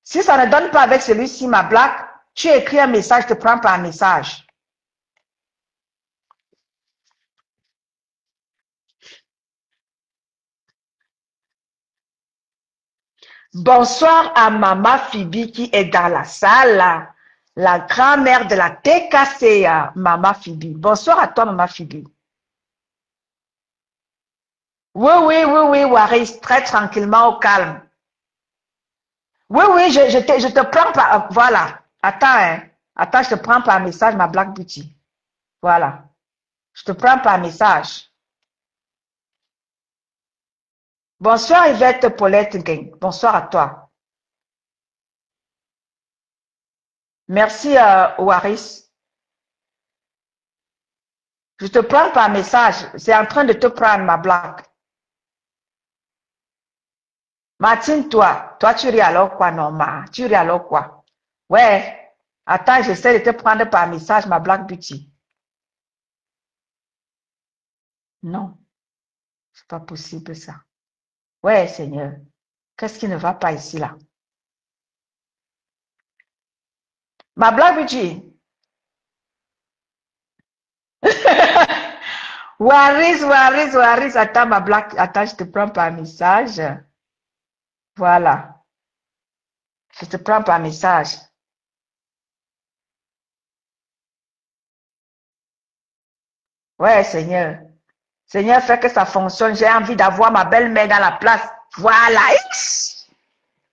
Si ça ne donne pas avec celui-ci, ma Black, tu écris un message, je te prends par message. Bonsoir à Maman Phoebe qui est dans la salle. La grand-mère de la TKC, Maman Phoebe. Bonsoir à toi, Maman Phoebe. Oui, oui, oui, oui, Waris, très tranquillement, au calme. Oui, oui, je te prends par... Voilà. Attends, hein. Attends, je te prends par message, ma Black Beauty. Voilà. Je te prends par message. Bonsoir, Yvette Paulette Gang. Bonsoir à toi. Merci, Waris. Je te prends par message. C'est en train de te prendre, ma Black. Martine, toi, tu ris alors quoi, Norma? Tu ris alors quoi? Ouais. Attends, j'essaie de te prendre par message, ma Black Beauty. Non, c'est pas possible ça. Ouais, Seigneur. Qu'est-ce qui ne va pas ici, là? Ma Black Beauty. Waris. Attends, ma Black. Attends, je te prends par message. Voilà. Je te prends par message. Ouais, Seigneur. Seigneur, fais que ça fonctionne. J'ai envie d'avoir ma belle-mère dans la place. Voilà.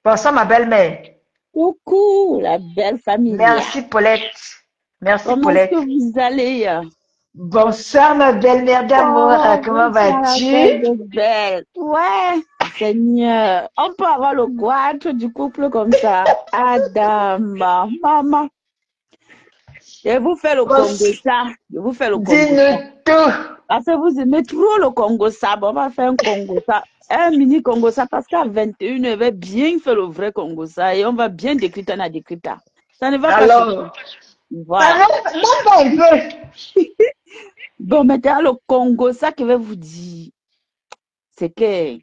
Bonsoir, ma belle-mère. Coucou, la belle famille. Merci, Paulette. Merci, Comment est-ce que Paulette. vous allez? Bonsoir, ma belle-mère d'amour. Oh, Comment bonsoir, la fête vas-tu? de belle. Ouais, Seigneur, on peut avoir le goitre du couple comme ça. Adam, maman. Je vous fais le Congo ça. Je vous fais le Congo ça. Dis-nous tout. Parce que vous aimez trop le Congo ça. Bon, on va faire un Congo ça. Un mini Congo ça parce qu'à 21, on va bien faire le vrai Congo ça et on va bien décrire à décrire. Ça ne va pas Alors, chauffer. Voilà. non, pas un peu. Bon, maintenant, le Congo, ça que je vais vous dire, c'est que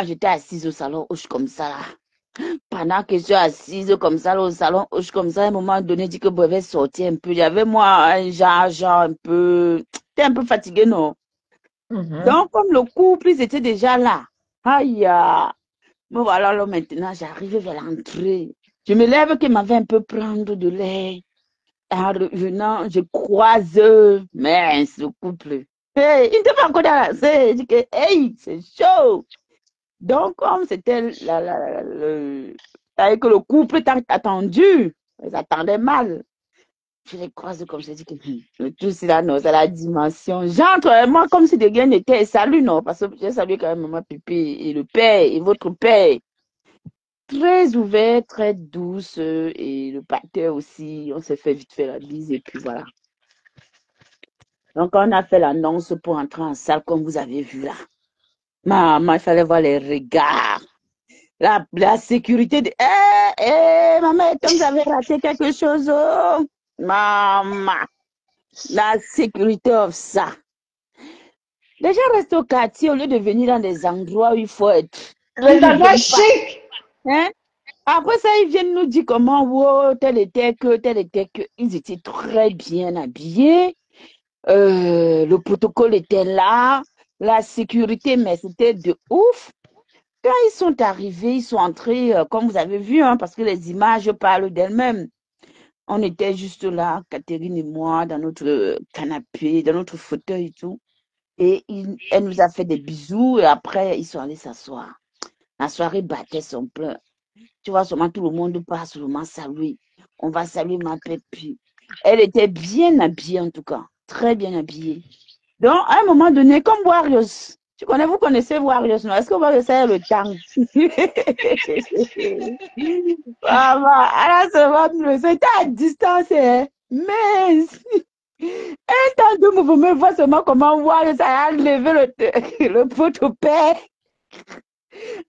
j'étais assise au salon Hoche comme ça, là. Pendant que je suis assise comme ça, là, au salon Hoche comme ça, à un moment donné, je dis que je vais sortir un peu. Il y avait moi un genre un peu, j'étais un peu fatiguée, non? Donc, comme le couple, ils étaient déjà là. Aïe, mais voilà, là, maintenant, j'arrive vers l'entrée. Je me lève qu'il m'avait un peu prendre de l'air. En revenant, je croise, mince, le couple. Hey, il n'était pas encore dans la scène. Je dis que, hey, c'est chaud. Donc, comme c'était avec le couple tant attendu, ils attendaient mal. Je les croise comme je dis que le tout, c'est là, non, c'est la dimension. J'entre, moi, comme si de rien n'était. Salut, non, parce que j'ai salué quand même maman Pépé et le père et votre père. Très ouvert, très douce, et le pater aussi. On s'est fait vite fait la bise et puis voilà. Donc, on a fait l'annonce pour entrer en salle, comme vous avez vu là. Maman, il fallait voir les regards. La sécurité de... maman, comme vous avez raté quelque chose, oh. Maman, la sécurité of ça. Les gens restent au quartier au lieu de venir dans des endroits où il faut être. Les Ils ne enfants viennent pas. chic. Hein? Après ça, ils viennent nous dire comment, wow, tel était que, tel était que. Ils étaient très bien habillés. Le protocole était là, la sécurité, mais c'était de ouf. Quand ils sont arrivés, ils sont entrés, comme vous avez vu, hein, parce que les images parlent d'elles-mêmes. On était juste là, Catherine et moi, dans notre canapé, dans notre fauteuil et tout. Et elle nous a fait des bisous et après, ils sont allés s'asseoir. La soirée battait son plein. Tu vois, seulement tout le monde passe, seulement saluer. On va saluer ma pépi. Elle était bien habillée en tout cas, très bien habillée. Donc, à un moment donné, comme Warriors, vous connaissez Warriors, non? Est-ce que Warriors a le temps? Maman, c'était à distance, hein? Mais un temps de mouvement, voit seulement comment Warriors a levé le pot au père.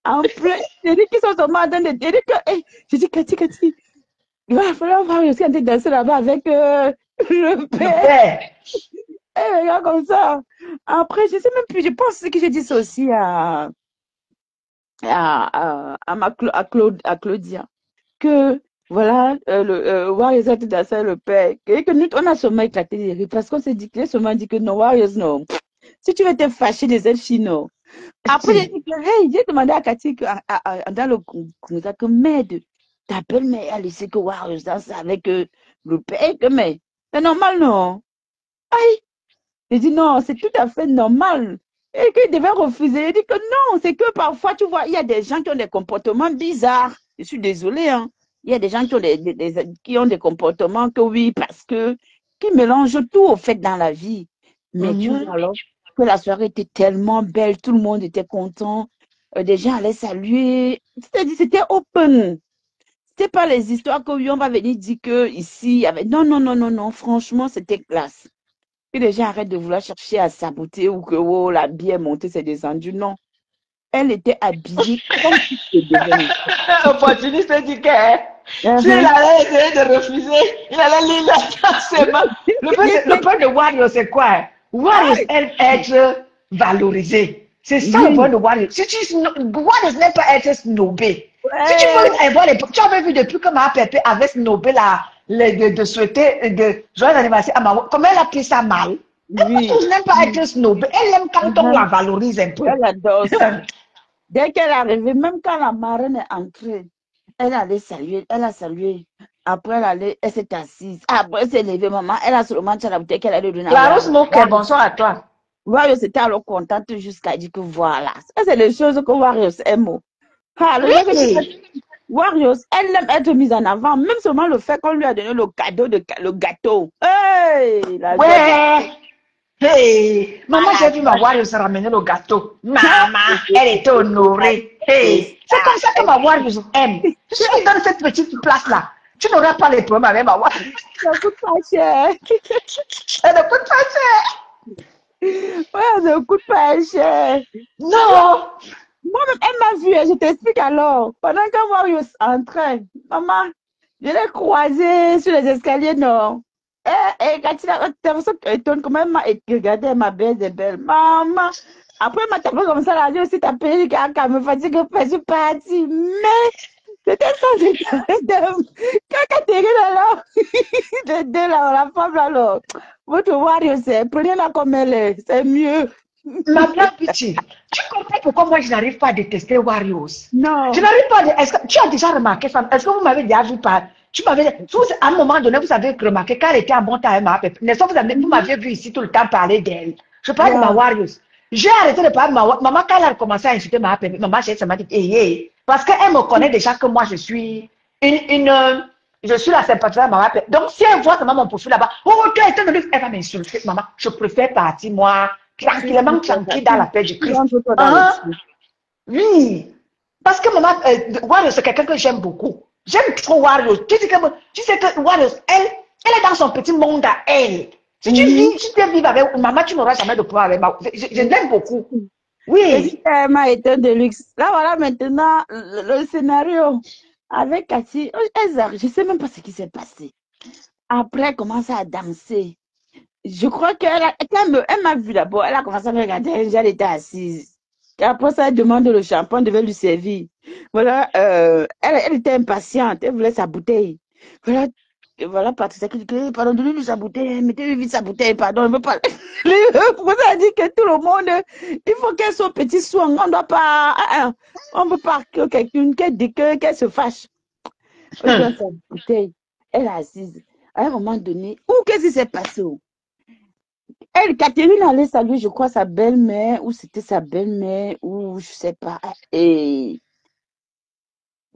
En plus, j'ai dit qu'ils sont seulement en train de dire que, hey, j'ai dit, Cathy, il va falloir voir aussi en train de danser là-bas avec le Le père. père. Et regarde comme ça. Après, je sais même plus, je pense que j'ai dit ça aussi à Claudia. Que voilà, Warriors de danser le père. Et que nous, on a seulement éclaté les rires parce qu'on s'est dit, j'ai seulement dit que non, Warriors, non. Si tu veux te fâcher des elfes, non. Après, j'ai dit que, hey, j'ai demandé à Cathy dans le Congo que merde, ta belle-mère a laissé que Warriors danse avec le père. Mais c'est normal, non? Aïe! Je dis non, c'est tout à fait normal. Et qu'il devait refuser. Il dit que non, c'est que parfois, tu vois, il y a des gens qui ont des comportements bizarres. Je suis désolée, hein. Il y a des gens qui ont qui ont des comportements que oui, parce que, qui mélangent tout au fait dans la vie. Mais tu vois alors que la soirée était tellement belle, tout le monde était content, des gens allaient saluer. C'est-à-dire, c'était open. C'était pas les histoires que oui, on va venir dire que ici, il y avait. Non, non, non, non, non, franchement, c'était classe. Que les gens arrêtent de vouloir chercher à saboter ou que oh, la bière est montée, c'est descendu. Non. Elle était habillée comme si c'était devenu. Opportuniste dit que s'il allait essayer de refuser, il allait lire la Le point de Wario, c'est quoi? Wario aime être valorisé. C'est ça le point de Wario. Si Wario n'aime pas être snobé. Si tu veux avoir tu avais vu depuis que ma Pépé avait snobé de souhaiter de joyeux anniversaire à Maman, comment elle a pris ça mal? Oui. Elle n'aime pas être snobé. Elle aime quand on la valorise un peu. Elle adore ça. Dès qu'elle est arrivée, même quand la marraine est entrée, elle allait saluer, elle a salué. Après, elle s'est assise. Après, elle s'est levée, maman. Elle a seulement la bouteille qu'elle allait donner. La Rose Moquet, bonsoir à toi. Wario, c'était alors contente jusqu'à dire que voilà. Ça, c'est les choses que Wario aime. Wario, elle aime être mise en avant. Même seulement le fait qu'on lui a donné le cadeau, le gâteau. Hey! Ouais! Hey! Maman, j'ai vu ma Wario se ramener le gâteau. Maman, elle était honorée. Hey! C'est comme ça que ma Wario aime. Si tu lui donnes cette petite place-là, tu n'auras pas les problèmes avec ma Wario. Ça coûte pas cher. Elle ne coûte pas cher. Ouais, ça ne coûte pas cher. Non! Moi-même, elle m'a vu, je t'explique alors. Pendant que Wario entrait, maman, je l'ai croisée sur les escaliers, non. Et quand tu as étonne, comment elle m'a regardé, ma belle est belle. Maman, après, elle m'a tapé comme ça, là, j'ai aussi tapé, qu'elle me fatigue, je suis partie. Mais, c'était ça, quand Catherine, alors, les deux, là, la femme, là, alors, votre Wario, prenez-la comme elle est, c'est mieux. Ma blague petit, tu comprends pourquoi moi je n'arrive pas à détester Warriors? Non. Je n'arrive pas à. Est-ce que tu as déjà remarqué ça? Est-ce que vous m'avez déjà vu par. Tu m'avais. À un moment donné, vous avez remarqué qu'elle était en bon temps avec ma pépé. N'est-ce pas, vous m'aviez vu ici tout le temps parler d'elle. Je parle de ma Warriors. J'ai arrêté de parler de ma maman quand elle a commencé à insulter ma pépé. Maman, ça m'a dit, hey. Parce qu'elle me connaît déjà que moi je suis je suis la sympathisante de ma pépé. Donc si elle voit seulement mon profil là-bas, oh, tu es elle va m'insulter. Maman, je préfère partir, moi. Tranquillement, tranquille dans la paix du Christ. Oui. Parce que maman, Wario, c'est quelqu'un que j'aime beaucoup. J'aime trop Wario. Tu sais que Wario, elle est dans son petit monde à elle. Si tu vis avec maman, tu n'auras jamais de problème avec maman. Je l'aime beaucoup. Oui. Elle m'a été de luxe. Là, voilà maintenant le scénario avec Cathy. Je ne sais même pas ce qui s'est passé. Après, elle commence à danser. Je crois qu'elle m'a vu d'abord, elle a commencé à me regarder, elle était assise. Et après ça, elle demande le champagne, devait lui servir. Voilà, elle était impatiente, elle voulait sa bouteille. Voilà, Patricia qui dit que, pardon, donnez-lui sa bouteille, mettez-lui vite sa bouteille, pardon, elle veut pas. Vous avez dit que tout le monde, il faut qu'elle soit petit soin, on ne doit pas, on ne peut pas que quelqu'un qu'elle se fâche. Elle donne sa bouteille, elle est assise. À un moment donné, qu'est-ce qui s'est passé? Catherine allait saluer, je crois, sa belle-mère, ou c'était sa belle-mère, ou je sais pas. Et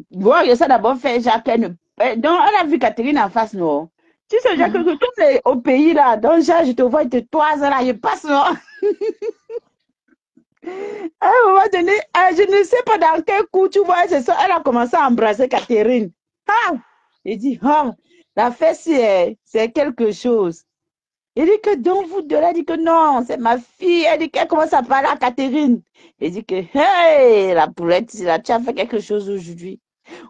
bon, il y a ça d'abord fait, Jacques. Donc, elle a vu Catherine en face, non? Tu sais, Jacques, que tout est au pays là. Donc, je te vois, il te toise là, je passe, non? À un moment donné, je ne sais pas dans quel coup, tu vois, c'est ça, elle a commencé à embrasser Catherine. Ah! Il dit, la fesse, c'est quelque chose. Il dit que donc vous deux, elle dit que non, c'est ma fille. Elle dit qu'elle commence à parler à Catherine. Il dit que, hey, la poulette, là, tu as fait quelque chose aujourd'hui.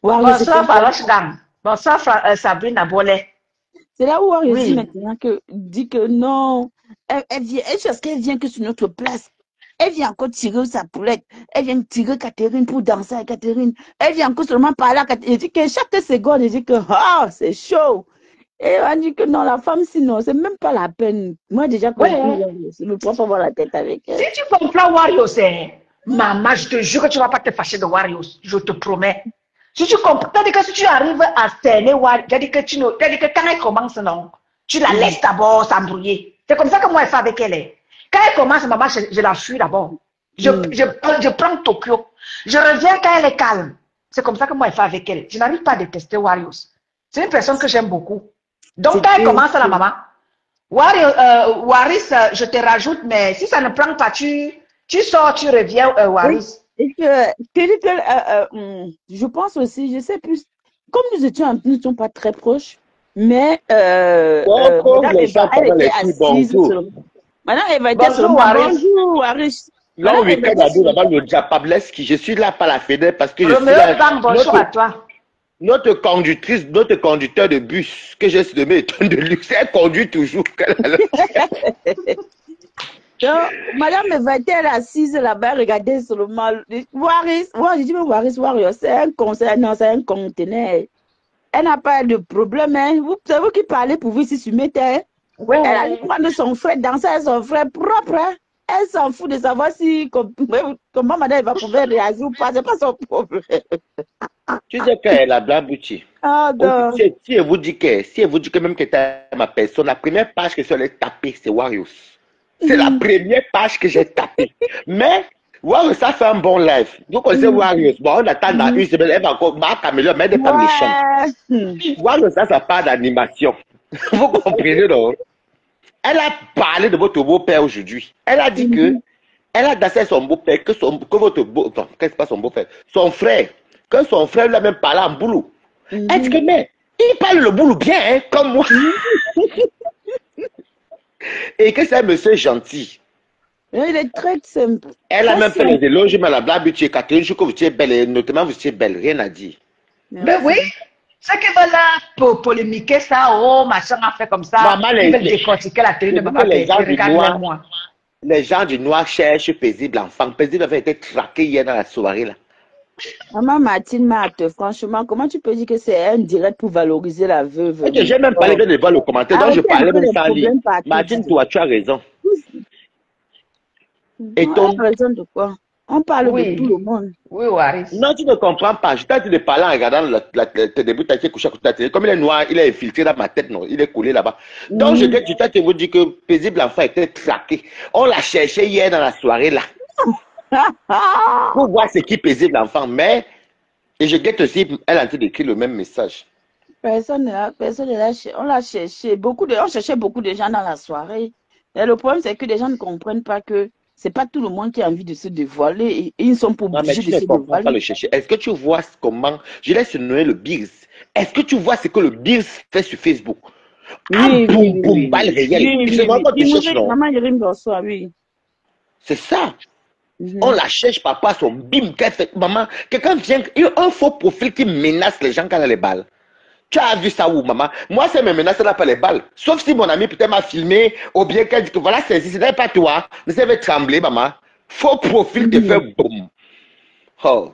Bonsoir, Faroche-Dam. Bonsoir, Sabrine Abolet. C'est là où on dit maintenant dit que non, elle vient, qu'elle vient que sur notre place. Elle vient encore tirer sa poulette. Elle vient tirer Catherine pour danser avec Catherine. Elle vient encore seulement parler à Catherine. Il dit que chaque seconde, il dit que, c'est chaud. Et on dit que non, la femme, sinon, c'est même pas la peine. Moi, déjà, je ne peux pas avoir la tête avec elle. Si tu comprends Wario, c'est maman, je te jure que tu ne vas pas te fâcher de Wario. Je te promets. Si tu comprends, c'est-à-dire que si tu arrives à cerner Wari, c'est-à-dire que c'est-à-dire que quand elle commence, non, tu la laisses d'abord s'embrouiller. C'est comme ça que moi, je fais avec elle. Quand elle commence, maman, je la fuis d'abord. Je prends Tokyo. Je reviens quand elle est calme. C'est comme ça que moi, je fais avec elle. Je n'arrive pas à détester Warriors. C'est une personne que j'aime beaucoup. Donc, quand elle commence, la maman, Waris, je te rajoute, mais si ça ne prend pas, tu sors, tu reviens, Waris. Et je pense aussi, je sais plus, comme nous ne sommes pas très proches, mais Madame Eva, elle était assise sur le... Madame Eva était sur le bonjour, Waris. Là, au week-end, à là-bas, le Diapablesque, je suis là par la fenêtre parce que je suis là. Bonjour à toi. Notre conductrice, notre conducteur de bus, que j'ai nommé étonne de luxe, elle conduit toujours. Donc, Madame Eva était assise là-bas, regardez seulement. Waris, moi, je dis, mais Waris, c'est un conseil, non, c'est un conteneur. Elle n'a pas de problème, hein. C'est vous qui parlez pour vous ici sur mes terres. Ouais. Elle a dû prendre son frère, danser avec son frère propre, hein. Elle s'en fout de savoir si, comment Madame Eva pouvait réagir ou pas, c'est pas son problème. Tu sais qu'elle a Blanc-Bouchi. Ah, si elle vous dit que même que t'as ma personne, la première page que je vais taper, c'est Warriors. C'est la première page que j'ai tapée. Mais, Warriors, ça fait un bon live. Vous connaissez Warriors. Bon, on attend dans une semaine, elle va encore, Marc Camélion, mais elle n'est pas méchante. Warriors, ça parle d'animation. Vous comprenez, non? Elle a parlé de votre beau-père aujourd'hui. Elle a dit que, elle a dansé son beau-père, que votre beau-père, qu'est-ce pas son beau-père, son frère, que son frère lui a même parlé en boulot. Elle dit que, mais, il parle le boulot bien, hein, comme moi. Et que c'est un monsieur gentil. Il est très simple. Elle a même fait les éloges, mais la blague, tu es Catherine, je trouve que tu es belle, et notamment vous êtes belle, rien à dire. Mais oui, c'est que va là pour polémiquer ça, oh, machin a fait comme ça. Maman, ils veulent décortiquer la télé de maman, regarde-moi. Les gens du noir cherchent paisible enfant. Paisible avait été traqué hier dans la soirée là. Maman Martine Marthe, franchement, comment tu peux dire que c'est un direct pour valoriser la veuve? J'ai même parlé de voir le commentaire, donc je parlais même sans lire. Martine, toi, tu as raison. Et on a raison de quoi? On parle de tout le monde. Oui, Waris. Non, tu ne comprends pas. Je t'ai dit de parler en regardant tes débuts, tu as été couché à côté de la télé. Comme il est noir, il est infiltré dans ma tête, non? Il est collé là-bas. Donc, je t'ai vous dire que paisible enfant était traqué. On l'a cherché hier dans la soirée là. Pour voir ce qui paisible l'enfant, mais et je guette aussi, elle a d'écrire le même message. Personne ne l'a cherché. On l'a cherché. On cherchait beaucoup de gens dans la soirée. Et le problème, c'est que les gens ne comprennent pas que c'est pas tout le monde qui a envie de se dévoiler et ils ne sont pas obligés de se dévoiler. Pas le chercher. Est-ce que tu vois comment je laisse nommer le Bills? Est-ce que tu vois ce que le Bills fait sur Facebook? Oui. Balle réelle. C'est ça. On la cherche, papa, son bim, qu'elle fait, maman. Quelqu'un vient, un faux profil qui menace les gens quand elle a les balles. Tu as vu ça où, maman? Moi, c'est mes menaces, elle n'a pas les balles. Sauf si mon ami peut-être m'a filmé, ou bien qu'elle dit que voilà, ce n'est pas toi. Mais ça va trembler, maman. Faux profil te fait boum. Oh.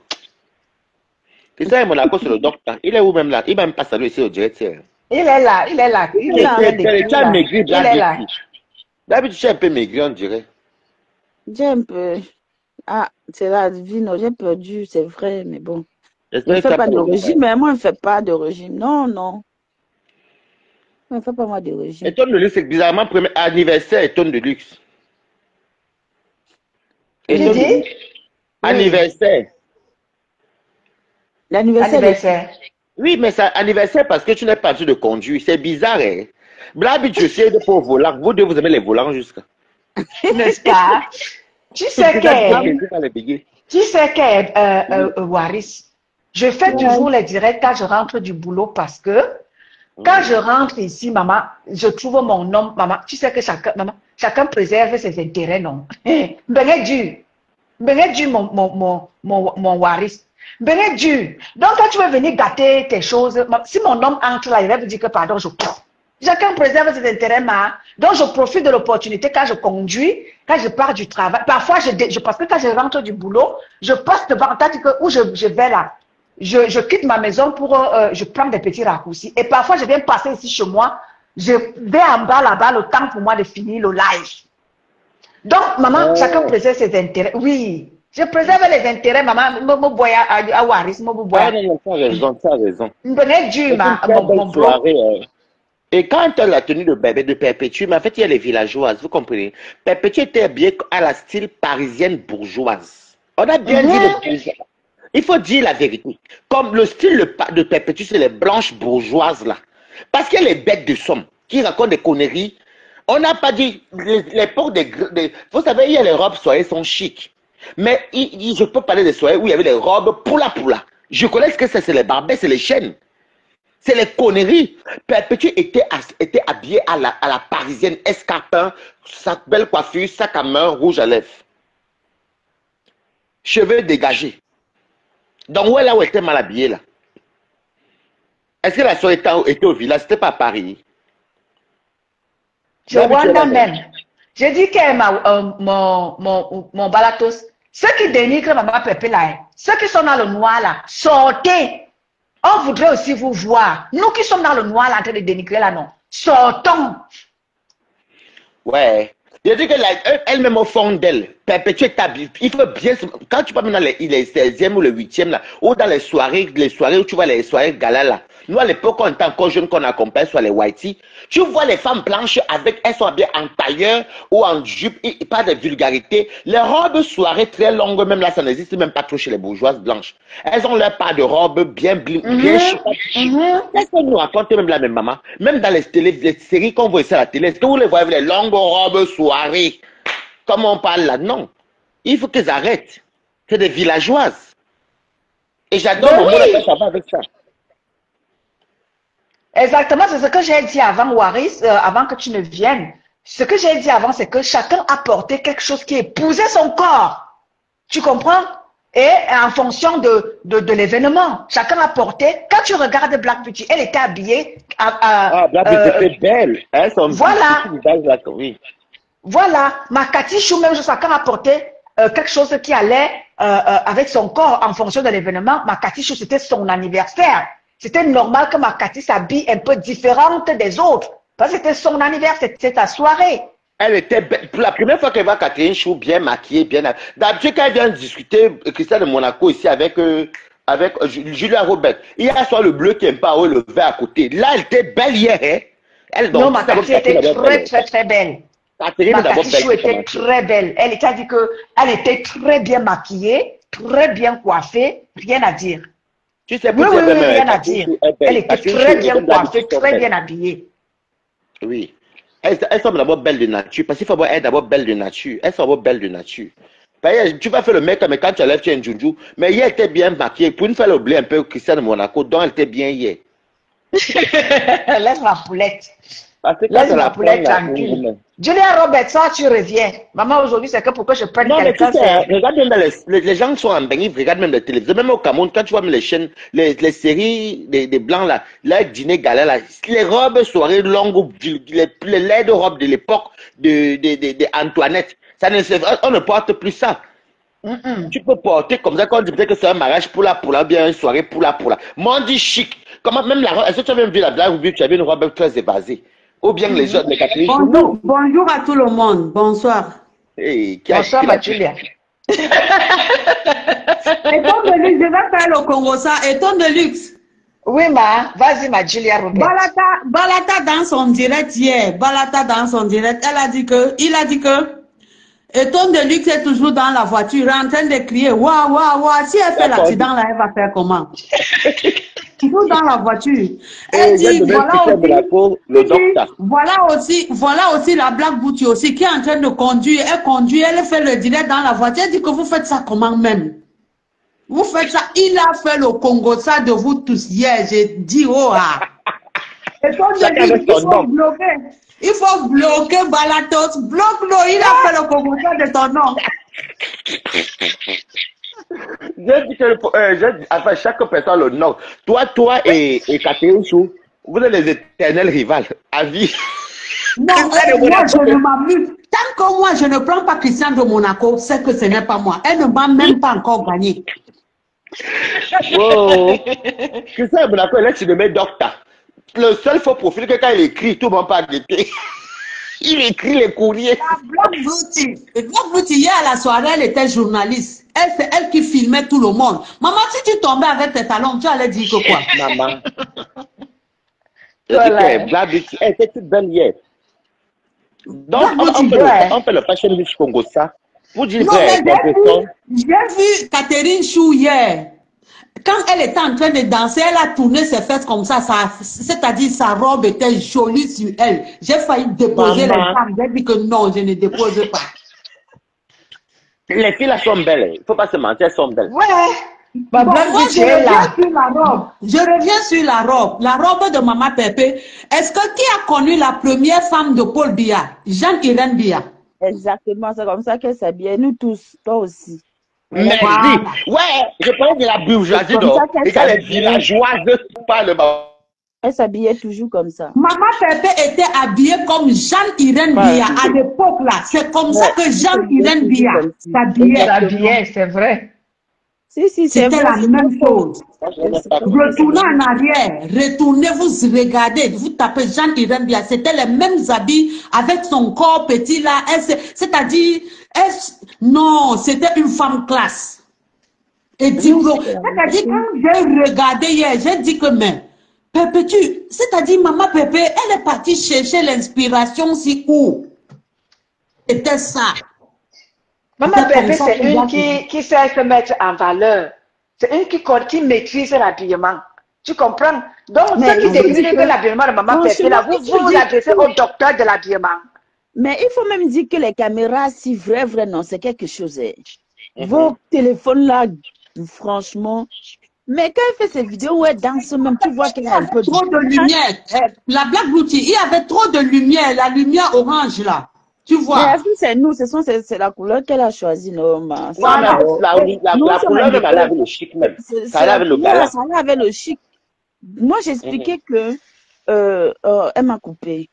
Tu sais, mon accord sur le docteur, il est où même là? Il va même pas saluer ici au direct. Il est là. Tu as maigri, il est là. D'habitude, tu es un peu maigri, on dirait. J'ai un peu. Ah, c'est la vie, non, j'ai perdu, c'est vrai, mais bon. Je ne fais pas de régime, mais moi, je ne fais pas de régime. Non. Je ne fais pas moi de régime. Étonne de luxe, c'est bizarrement premier anniversaire, étonne de luxe. Anniversaire. L'anniversaire. Oui, mais c'est anniversaire parce que tu n'es pas sûr de conduire. C'est bizarre, hein. Blague, je sais de pour volant. Vous deux, vous aimez les volants jusqu'à. N'est-ce pas? Tu sais que, Waris, je fais toujours les directs quand je rentre du boulot parce que quand je rentre ici, maman, je trouve mon homme, maman, tu sais que chacun préserve ses intérêts, non? Ben du, mon Waris. Ben du. Donc, quand tu veux venir gâter tes choses, si mon homme entre là, il va vous dire que pardon, je coupe. Chacun préserve ses intérêts, donc je profite de l'opportunité quand je conduis, quand je pars du travail. Parfois, parce que quand je rentre du boulot, je passe devant, c'est-à-dire que où je vais là, je quitte ma maison pour, je prends des petits raccourcis. Et parfois, je viens passer ici chez moi, je vais en bas là-bas, le temps pour moi de finir le live. Donc, maman, chacun préserve ses intérêts. Oui. Je préserve les intérêts, maman. Me boya à Waris, me Ah boya. non, non, tu as raison, tu as raison. Me connais Dieu, C'est une très mon belle bro. soirée. Et quand elle a tenu le bébé de Perpétue, mais en fait, il y a les villageoises, vous comprenez? Perpétue était habillée à la style parisienne bourgeoise. On a bien dit le bourgeois. Il faut dire la vérité. Comme le style de Perpétue, c'est les blanches bourgeoises là. Parce qu'il y a les bêtes de somme qui racontent des conneries. On n'a pas dit l'époque vous savez, il y a les robes soirées sont chic. Mais je peux parler des soirées où il y avait les robes poula. Je connais ce que c'est les barbets, c'est les chaînes. C'est les conneries. Perpétue était habillée à la parisienne, escarpin, sa belle coiffure, sac à main, rouge à lèvres. Cheveux dégagés. Donc, où elle était mal habillée là? Est-ce que la soirée était au village? C'était pas à Paris. Je Rwanda même. J'ai dit que mon balatos, ceux qui dénigrent maman Pépé là, ceux qui sont dans le noir là, sortez. On voudrait aussi vous voir. Nous qui sommes dans le noir là, en train de dénigrer là, non. Sortons. Ouais. Je dis qu'elle-même au fond d'elle, Perpétue est habillée. Il faut bien. Quand tu parles dans les 16e ou le 8e là, ou dans les soirées où tu vois les soirées gala là. Nous à l'époque, on était encore jeunes qu'on accompagne sur les whitey. Tu vois les femmes blanches elles sont habillées en tailleur ou en jupe, et pas de vulgarité. Les robes soirées très longues, même là, ça n'existe même pas trop chez les bourgeoises blanches. Elles ont leur part de robe bien chic. Est-ce que nous racontez même la même maman? Même dans les séries qu'on voit ça à la télé, est-ce que vous les voyez les longues robes soirées? Comme on parle là, non. Il faut qu'ils arrêtent. C'est des villageoises. Et j'adore mon mot là, ça va avec ça. Exactement, c'est ce que j'ai dit avant, Waris, avant que tu ne viennes. Ce que j'ai dit avant, c'est que chacun apportait quelque chose qui épousait son corps. Tu comprends? Et en fonction de l'événement, chacun apportait. Quand tu regardes Black Beauty, elle était habillée. Black Beauty était belle. Voilà. Oui. Voilà. Makati Chou, même chacun apportait quelque chose qui allait avec son corps en fonction de l'événement. Makati Chou, c'était son anniversaire. C'était normal que Makati s'habille un peu différente des autres. Parce que c'était son anniversaire, c'était sa soirée. Elle était belle. Pour la première fois qu'elle voit Catherine Chou bien maquillée, bien. D'habitude, quand elle vient discuter, Christian de Monaco ici avec Julia Robert, il y a soit le bleu qui est pas haut, le vert à côté. Là, elle était belle hier. Hein? Non, Makati était très belle. Makati Chou était très belle. Elle a dit qu'elle était très bien maquillée, très bien coiffée, rien à dire. Tu sais, oui, rien à dire. Elle était très bien coiffée, très bien habillée. Oui. Elles sont d'abord belles de nature. Parce qu'il faut être d'abord belle de nature. Elles sont d'abord belles de nature. Tu vas faire le mec, mais quand tu enlèves, tu es un joujou. Mais hier, elle était bien maquillée. Pour une fois, elle a oublié un peu Christian de Monaco, donc elle était bien hier. Laisse ma poulette. Laisse ma poulette tranquille. Julia Roberts, ça, tu reviens. Maman, aujourd'hui, c'est que pour que je prenne quelqu'un. Regarde même les gens sont en bain, ils regardent même la télévision. Même au Cameroun, quand tu vois même les chaînes, les séries des blancs là, là, dîner gala là, les robes soirées longues, les laides robes de l'époque de Antoinette, on ne porte plus ça. Tu peux porter comme ça, quand on dit peut-être que c'est un mariage pour la, bien une soirée pour la. Moi, on dit chic. Comment même la robe, est-ce que tu as même vu la blague ou tu avais une robe très évasée? Ou bien les autres, les Catherine. Bonjour à tout le monde. Bonsoir. Hey, bonsoir, Julia. Éton de luxe, je vais faire le Congo ça. Éton de luxe. Oui, vas-y, ma Julia Robert. Balata dans son direct hier. Balata dans son direct. Il a dit que Éton de luxe est toujours dans la voiture en train de crier. Waouh, waouh, waouh. Si elle fait l'accident là, elle va faire comment? Toujours dans la voiture. Elle dit, voilà aussi la Black Beauty aussi qui est en train de conduire. Elle conduit, elle fait le direct dans la voiture. Elle dit que vous faites ça comment même? Vous faites ça. Il a fait le Congo ça de vous tous hier. J'ai dit, oh ah. Et donc, il faut bloquer Balatos. Bloque-le. Il a fait le Congo ça de ton nom. J'ai dit que enfin, chaque personne le nom. Toi et Catherine Chou, vous êtes les éternels rivales à vie. Non, moi je ne m'amuse. Tant que moi je ne prends pas Christian de Monaco, c'est que ce n'est pas moi. Elle ne m'a même pas encore gagné. Wow. Christian de Monaco, elle est sur le même docteur. Le seul faux profil que quand il écrit, tout le monde parle de lui. Il écrit les courriers. La Black Beauty hier à la soirée, elle était journaliste. Elle, c'est elle qui filmait tout le monde. Maman, si tu tombais avec tes talons, tu allais dire que quoi? Maman. Je dis Voilà. que Black Beauty, elle était toute belle hier. Donc, Black Beauty, on fait le Fashion Week Congo ça. Vous dites Non, vrai, mais compétent. j'ai vu Catherine Chou hier. Quand elle était en train de danser, elle a tourné ses fesses comme ça, c'est-à-dire sa robe était jolie sur elle. J'ai failli déposer les Maman. femmes. J'ai dit que non, je ne dépose pas. Les filles là sont belles. Il ne faut pas se mentir, elles sont belles. Ouais. Ma Bon, Black moi, Beauty je est là. reviens sur la robe. Je reviens sur la robe. La robe de Maman Pépé. Est-ce que qui a connu la première femme de Paul Biya? Jeanne-Irène Biya. Exactement, c'est comme ça qu'elle s'habillait. Nous tous, toi aussi. Merci. Voilà. Ouais, je parle de la bourgeoisie, C'est comme donc. ça qu'elle Regarde les s'habillait. villageoises parlent. Elle s'habillait toujours comme ça. Maman Pépé était habillée comme Jeanne-Irène Ouais. Biya à l'époque là. C'est comme ça que Jeanne-Irène Biya s'habillait. S'habillait, c'est vrai. Si, c'est C'était vrai. la même chose. pas. Retournez en arrière, retournez, vous regardez, vous tapez Jeanne-Irène Biya, c'était les mêmes habits avec son corps petit là, c'est-à-dire, non, c'était une femme classe. Et diplôme. C'est-à-dire, quand j'ai regardé hier, j'ai dit que, mais, Pépé, c'est-à-dire, Maman Pépé, elle est partie chercher l'inspiration si où? C'était ça. Maman C'est comme Pépé, ça c'est que une j'ai- qui sait se mettre en valeur. C'est une qui maîtrise l'habillement. Tu comprends? Donc, Mais ceux qui il faut dire décrivent que- l'habillement de Maman Pépé, là, franchement, vous il faut vous dire adressez au docteur de l'habillement. Mais il faut même dire que les caméras, si vrai, non, c'est quelque chose. Vos téléphones là, franchement. Mais quand elle fait ces vidéos où elle danse même, tu vois qu'elle a un peu Trop de lumière. La Black Beauty, il y avait trop de lumière, la lumière orange là. Tu Mais vois? est-ce que c'est nous, c'est la couleur qu'elle a choisie, normalement. Non, Voilà. mais la Nous, couleur sommes même, elle habitués. avait le chic même. C'est Ça allait la avec le couleur, gala. ça allait avec le chic. Moi, j'expliquais que elle m'a coupé.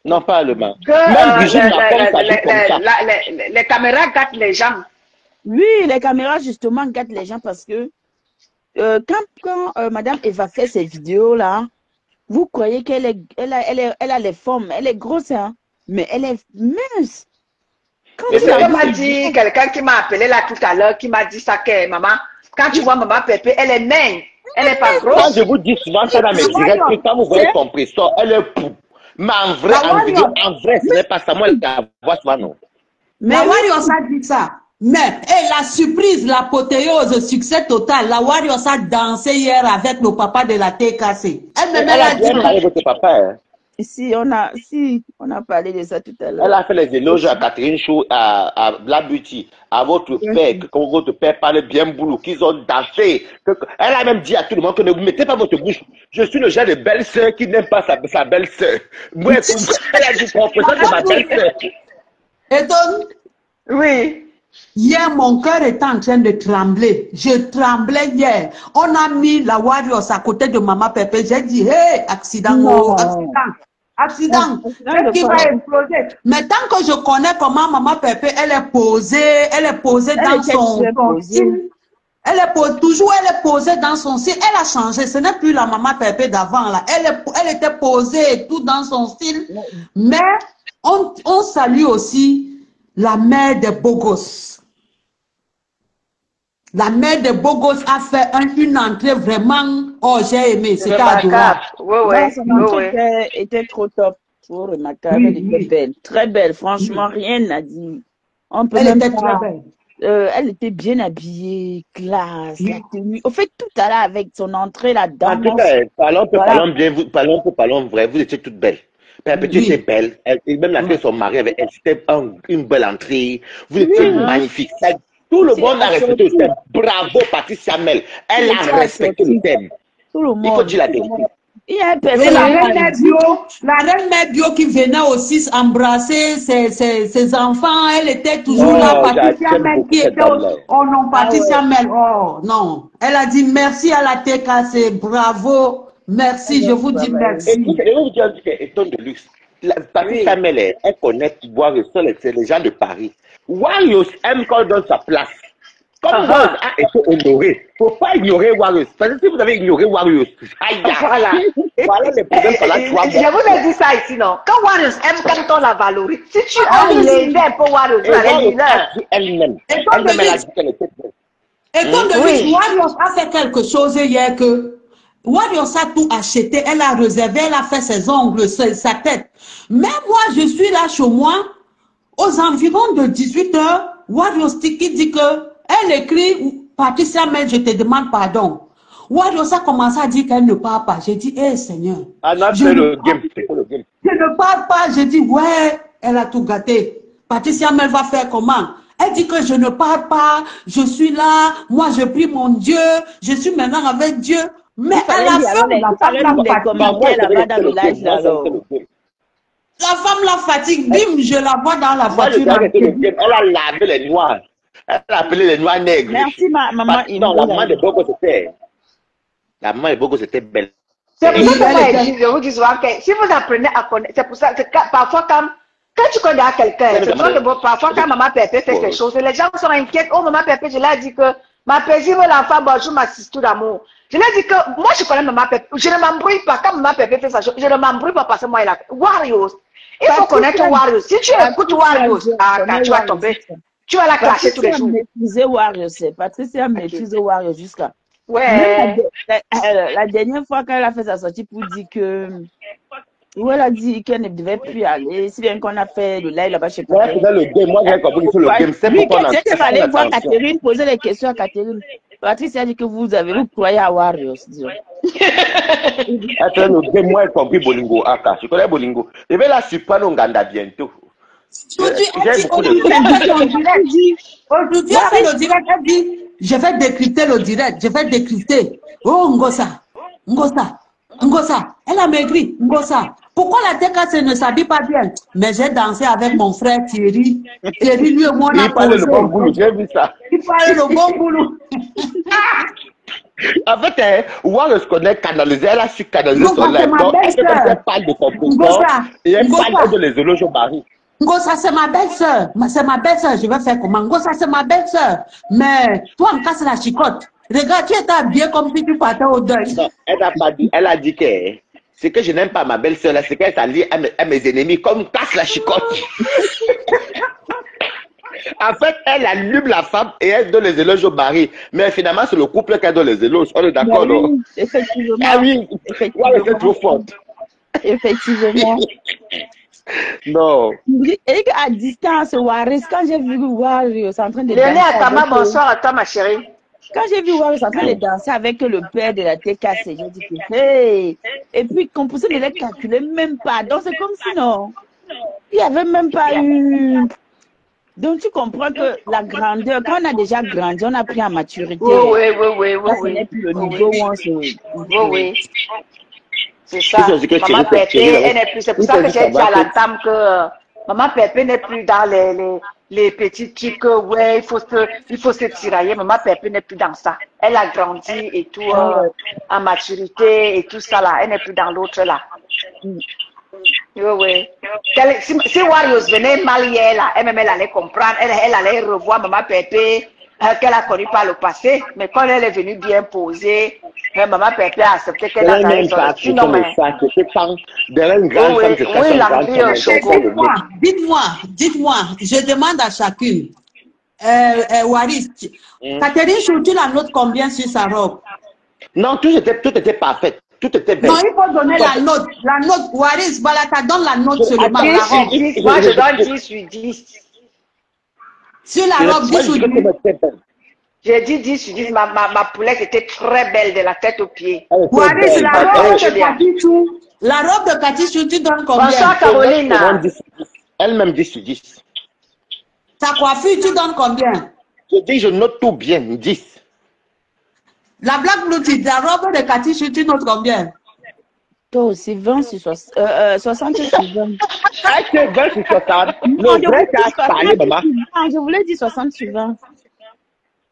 Non, pas allemand. Que Même Brigitte Macron s'habille comme ça. les caméras gâtent les gens. Oui, les caméras, justement, gâtent les gens parce que quand Madame Eva fait ces vidéos-là, vous croyez elle a les formes, elle est grosse, hein, mais elle est mince. Quand Mais tu c'est la Comme vois, m'a dit quelqu'un qui m'a appelé là tout à l'heure, qui m'a dit ça que maman, quand tu vois Maman Pépé, elle est mince. Elle n'est pas Quand grosse. je vous dis souvent ça dans mes directs, que quand vous voyez C'est- compresseur, elle est pou. Mais en vrai, La en vidéo, Warrior. en vrai, ce n'est pas ça. Moi, la voix souvent, non. mais La oui, Warrior a dit ça. Mais, la surprise, l'apothéose, succès total. La Warrior a dansé hier avec le papa de la TKC. Elle-même, Elle elle a a dit bien parlé de votre papa. Hein. on a parlé de ça tout à Elle l'heure. a fait les éloges à Catherine Chou, à Black Beauty, à votre père, que quand votre père parle bien boulot, qu'ils ont dansé. Elle a même dit à tout le monde que ne vous mettez pas votre bouche. Je suis le genre de belle-sœur qui n'aime pas sa belle-sœur. Moi, elle a dit comprendre de ma belle-sœur. Et donc, Oui. hier, mon cœur était en train de trembler. Je tremblais hier. On a mis la Warriors à côté de Maman Pépé. J'ai dit, hey, accident, Non. oh, accident. Accident, Accident qu'est-ce de qui quoi? va exploser? Mais tant que je connais comment Maman Pépé, elle est posée dans était son très posée. style. Elle est toujours, elle est posée dans son style. Elle a changé. Ce n'est plus la Maman Pépé d'avant là. Elle était posée et tout dans son style. Mais on salue aussi la mère des beaux gosses. La mère des beaux gosses a fait une entrée vraiment. Oh, j'ai aimé. C'était adorable. Remarquable. Oui, Non, oui. son Oui, entrée oui. était trop top, trop remarquable. Oui, Elle était oui. belle, très belle. Franchement, rien à dire. On peut Elle même était pas. très belle. Elle était bien habillée, classe, la Oui. tenue. Au fait, tout à l'heure avec son entrée, la En tout danse. cas, parlons Voilà. bien, parlons vrai, vous étiez toutes belles. Père Petit Oui. était belle, et même la fille de son mari avait elle, c'était une belle entrée, vous étiez magnifique. Tout le C'est monde a respecté le assorti. thème. Bravo Patricia Mel, elle Tout a était respecté le assorti. thème. Tout le Il faut monde. dire la vérité. Il y a une Et personne la qui reine a mère dit. bio, la reine mère bio qui venait aussi embrasser ses enfants, elle était toujours là. Oh, Patricia j'aime Mel beaucoup qui cette était au... dame-là. Oh non, Ah Patricia ouais. Mel, oh non. Elle a dit merci à la TKC, bravo, merci, Elle je a vous dis travaillé. Et merci. je vais vous dire un truc étonne de luxe. Patricia Oui. Mel, elle connaît Warriors, c'est les gens de Paris. Warriors aime qu'on donne sa place. Comme Warriors a été honoré, il ne faut pas ignorer Warriors. Parce que si vous avez ignoré Warriors, aïe, Voilà. voilà les problèmes qu'on a trois Je vous ai dit ça ici, non? Quand Warriors aime, quand on la valorise, si tu as oui. lévé un peu Warriors, Et vous allez Warriors dire, a dit elle-même. Et comme Elle-même, elle a David- dit qu'elle était bonne. Et comme de Oui. Warriors a fait quelque chose hier que Warriors a tout acheté, elle a réservé, elle a fait ses ongles, sa tête. Mais moi, je suis là chez moi, aux environs de 18 h, Warriors qui dit que elle écrit, Patricia, mais je te demande pardon. Warriors a commencé à dire qu'elle ne parle pas. J'ai dit, hé Seigneur. On a je fait ne le parle- game. C'est pour le game. Je ne parle pas. J'ai dit, ouais, elle a tout gâté. Patricia, mais elle va faire comment? Elle dit que je ne parle pas, je suis là, moi je prie mon Dieu, je suis maintenant avec Dieu. Mais à la fin, la femme la les fatigue. commentaires là-bas dans le live là, alors. La femme la fatigue, bim, je la vois dans la Moi, je voiture. savais que c'était le game. Elle a lavé les noirs. Elle a appelé les noirs nègres. Merci, maman. Non, la maman de Bogo, c'était. La maman de Bogo, c'était belle. c'est pour ça que moi, Elle je vous dis souvent que si vous apprenez à connaître, c'est pour ça que parfois quand tu connais quelqu'un, c'est pour ça que parfois quand maman Pépé fait quelque chose, les gens sont inquiets. Oh, maman Pépé, je l'ai dit que ma paisible l'enfant, bonjour, ma sister d'amour. Je lui ai dit que moi, je connais maman Pépé. Je ne m'embrouille pas. Quand maman Pépé fait ça, je ne m'embrouille pas parce que moi, elle a Warriors. Il faut connaître Warriors. Si tu écoutes Warriors, quand tu vas tomber, tu vas la clasher tous les jours. Maîtriser Warriors, Patricia maîtrise Warriors jusqu'à. Ouais. La dernière fois qu'elle a fait sa sortie pour dire que. Où elle a dit qu'elle ne devait plus aller, si bien qu'on a fait le live là-bas chez Moi, Catherine. c'est le game. Moi, j'ai compris que c'est le game. C'est Oui, pourquoi on a quand tu allé voir attention. Catherine, poser les questions à Catherine. Patrice a dit que vous croyez à Warriors, disons. Elle fait le game. Moi, j'ai compris Bolingo. Aka. Je connais Bolingo. Je vais la surprendre au Ganda bientôt. Aujourd'hui, elle J'ai dit, beaucoup de aujourd'hui, elle fait le direct. Aujourd'hui, elle fait le direct. Elle dit, je vais décrypter le direct. Je vais décrypter. Oh, Ngosa. Ngosa. Ngosa. Elle a maigri. Ngosa. Pourquoi la TKC ne s'habille pas bien? Mais j'ai dansé avec mon frère Thierry. Thierry, lui et moi, on a Il parle le bon boulot. posé. J'ai vu ça. Il parle le bon boulot. En fait, Warriors connaît canaliser. Elle a su canaliser Ngosa, son c'est live. ma Donc, elle belle-sœur. parle de son pouvoir. Ngosa. Et elle Ngosa. parle de les éloges au mari. Ngosa, c'est ma belle-sœur. C'est ma belle-sœur. Je vais faire comment? Ngosa, c'est ma belle-sœur. Mais toi, on casse la chicotte. Regarde, tu étais habillé comme si tu partais au deuil. Non, elle n'a pas dit. Elle a dit que ce que je n'aime pas ma belle-sœur, là, c'est qu'elle s'allie à mes ennemis comme casse la chicotte. En fait, elle allume la femme et elle donne les éloges au mari. Mais finalement, c'est le couple qui donne les éloges. On est d'accord, non? Oui, effectivement. Ah oui, Effectivement. ouais, c'est trop forte. Effectivement. Non. Et à distance, Warriors, quand j'ai vu Warriors en train de Léonie danser Atama, avec, bonsoir à toi, ma chérie. quand j'ai vu Warriors en train de danser avec le père de la TKC, j'ai dit que, hey! Et puis, composé ne les calculait même pas. Donc, c'est comme si, non, il n'y avait même pas eu. Donc, tu comprends que la grandeur, quand on a déjà grandi, on a pris en maturité. Oui. Là, ce n'est plus le niveau où on se. Oui. C'est ça. C'est ce que Maman Thierry Pépé, fait. elle n'est plus. C'est pour ça que j'ai dit à la dame que Maman Pépé n'est plus dans les petits trucs. Ouais, il faut se tirailler. Maman Pépé n'est plus dans ça. Elle a grandi et tout, en maturité et tout ça là. Elle n'est plus dans l'autre là. Oui. Si Warriors venait mal hier là, elle allait comprendre. Elle allait revoir Maman Pépé. Qu'elle a connu par le passé, mais quand elle est venue bien posée, Maman Pépé a accepté qu'elle a même pas raison. Sinon, mais... c'était quand derrière une grande femme, c'est oui, la Dites-moi, je demande à chacune. Waris, Catherine Choutu la note combien sur sa robe? Non, tout était parfait. Tout était belle. Non, il faut donner la note. La note, Waris, voilà, tu donnes la note sur le 10 sur 10. Moi, je donne 10 sur 10. Sur la robe, 10 sur 10. J'ai dit 10 sur 10. Ma poulette était très belle de la tête aux pieds. Waris, la robe de Cathy Chou. La robe de Cathy Chou, tu donnes combien? Bonsoir, Caroline. Elle-même 10 sur 10. Ta coiffure, tu donnes combien? Je dis, je note tout bien, 10. La Black Blue, la robe de Cathy Chou, tu notes combien? Toi aussi, 20 sur 60 sur 20. Ah, c'est 20 sur 60. Non, Le vrai cas, parler, maman. je voulais dire 60 sur 20.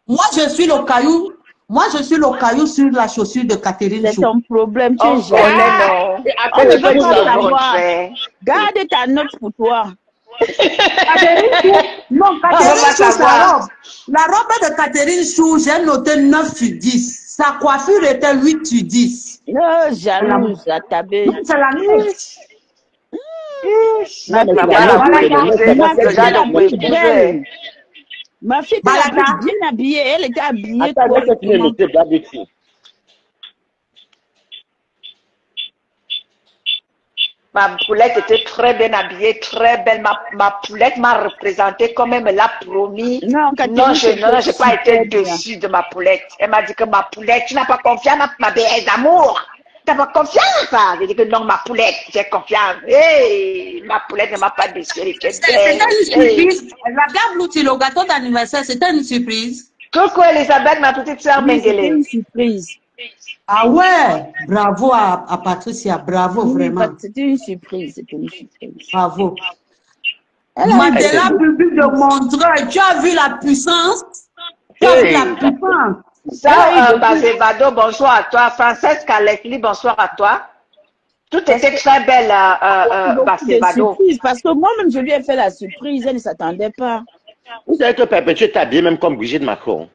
Moi, je suis le caillou. Moi, je suis le caillou sur la chaussure de Catherine C'est Chou. ton problème, tu Oh, es jeune. non. On ne veut pas le savoir. vrai. Garde ta note pour toi. Catherine Chou, non, On va Catherine pas Chou, sa savoir. robe. La robe de Catherine Chou, j'ai noté 9 sur 10. Sa coiffure était 8 sur 10. Non, jalouse, la tabée. C'est la mienne. Ma Non, mais fille c'est était la la mienne, plus, mais non, c'est ma pas fille celle était la que plus j'ai belle. Ma fille était la plus Balaka. bien habillée. Elle était habillée Attends, laisse finir correctement. noter Black Beauty. Ma poulette était très bien habillée, très belle. Ma poulette m'a représentée comme elle me l'a promis. Non, Non, Catherine, je n'ai pas super été bien. déçue de ma poulette. Elle m'a dit que ma poulette, tu n'as pas confiance, ma belle d'amour. Tu n'as pas confiance. J'ai dit que non, ma poulette, j'ai confiance. Hey, ma poulette ne m'a pas déçue. Elle était C'était belle. une Hey. surprise. La Gablouti, le gâteau d'anniversaire, c'était une surprise. Coucou Elisabeth, ma petite soeur Oui, c'était Mengele. une surprise. Ah ouais, bravo à Patricia, bravo Oui, vraiment, c'était une surprise. C'était une surprise. bravo. Elle a Mandela, public de Montreuil, tu as vu la puissance? Tu as vu la Hey, puissance? Ça, Bazevado, bonsoir à toi. Francesca Leslie, bonsoir à toi. Tout était très belle, beaucoup de Bazevado. surprises parce que moi-même, je lui ai fait la surprise. Elle ne s'attendait pas. vous savez que Perpétué est habillée même comme Brigitte Macron.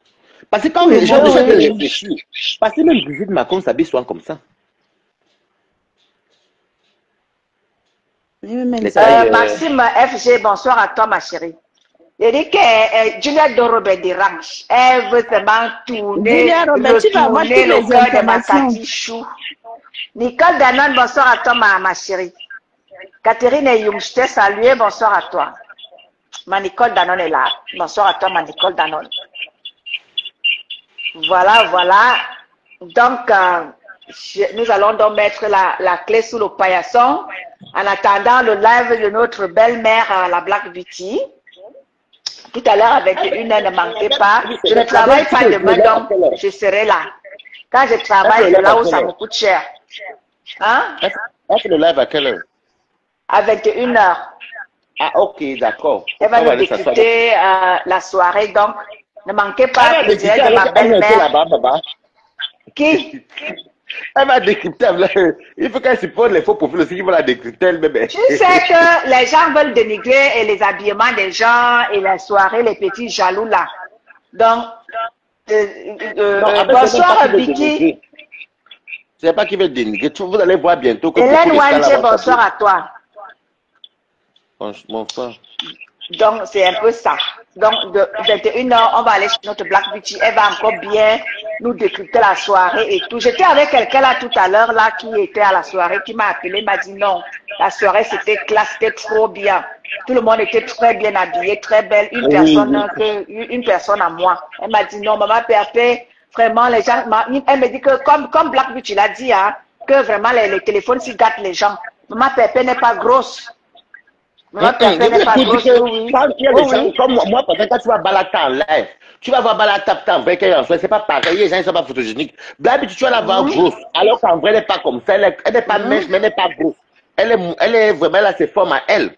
Parce que quand Oui, les gens moi, déjà de oui. réfléchir, parce que même Brigitte Macron s'habille souvent comme ça. Même Les ça. tailles, Maxime FG, bonsoir à toi, ma chérie. Il dit que Juliette de Robert Derange, elle veut seulement tourner, Julia Robert, tu vas avoir retourner toutes le les cœur de ma informations. Cathy Chou. Nicole Danone, bonsoir à toi, ma chérie. Catherine Young, je t'ai salué, bonsoir à toi. Ma Nicole Danone est là. Bonsoir à toi, ma Nicole Danone. Voilà, voilà. Donc, nous allons donc mettre la clé sous le paillasson en attendant le live de notre belle-mère, la Black Beauty. Tout à l'heure, avec une heure, ne manquez pas. Je ne travaille pas demain, donc je serai là. Quand je travaille, c'est là où ça me coûte cher. Hein? elle fait le live à quelle heure? À 21h. Ah, ok, d'accord. Elle va On va nous aller s'asseoir. décrypter la soirée, donc ne manquez Elle pas va le décrypter direct de ma avec un belle-mère. là-bas, baba. Qui? Elle va décrypter. Il faut qu'elle suppose les faux profils aussi qui vont la décrypter elle-même. Tu sais que les gens veulent dénigrer les habillements des gens et la soirée, les petits jaloux là. Donc, Non, après, c'est même pas bonsoir qui veut Vicky. dénigrer. C'est pas qui veut dénigrer. Vous allez voir bientôt que Hélène beaucoup de gens Wanje, là vont bonsoir à toi. Franchement, ça. Donc, c'est un peu ça. Donc, de 21h, on va aller chez notre Black Beauty. Elle va encore bien nous décrypter la soirée et tout. J'étais avec quelqu'un là tout à l'heure, là, qui était à la soirée, qui m'a appelé, m'a dit non, la soirée c'était classe, c'était trop bien. Tout le monde était très bien habillé, très belle. Une personne à moi. Elle m'a dit non, maman PRP, vraiment, les gens, elle me dit que comme Black Beauty l'a dit, hein, que vraiment les téléphones s'y gâtent les gens. Maman PRP n'est pas grosse. Maman PRP n'est pas grosse, oui. Quand il y a des gens comme moi, parce que quand tu vas Balata en live, tu vas voir Balata en vrai qu'elle est en fait, c'est pas pareil, les gens ne sont pas photogéniques. Black Beauty, tu vas la voir grosse, alors qu'en vrai, elle n'est pas comme ça, elle n'est pas mince, mais elle n'est pas grosse. Elle est vraiment là, c'est forme à elle.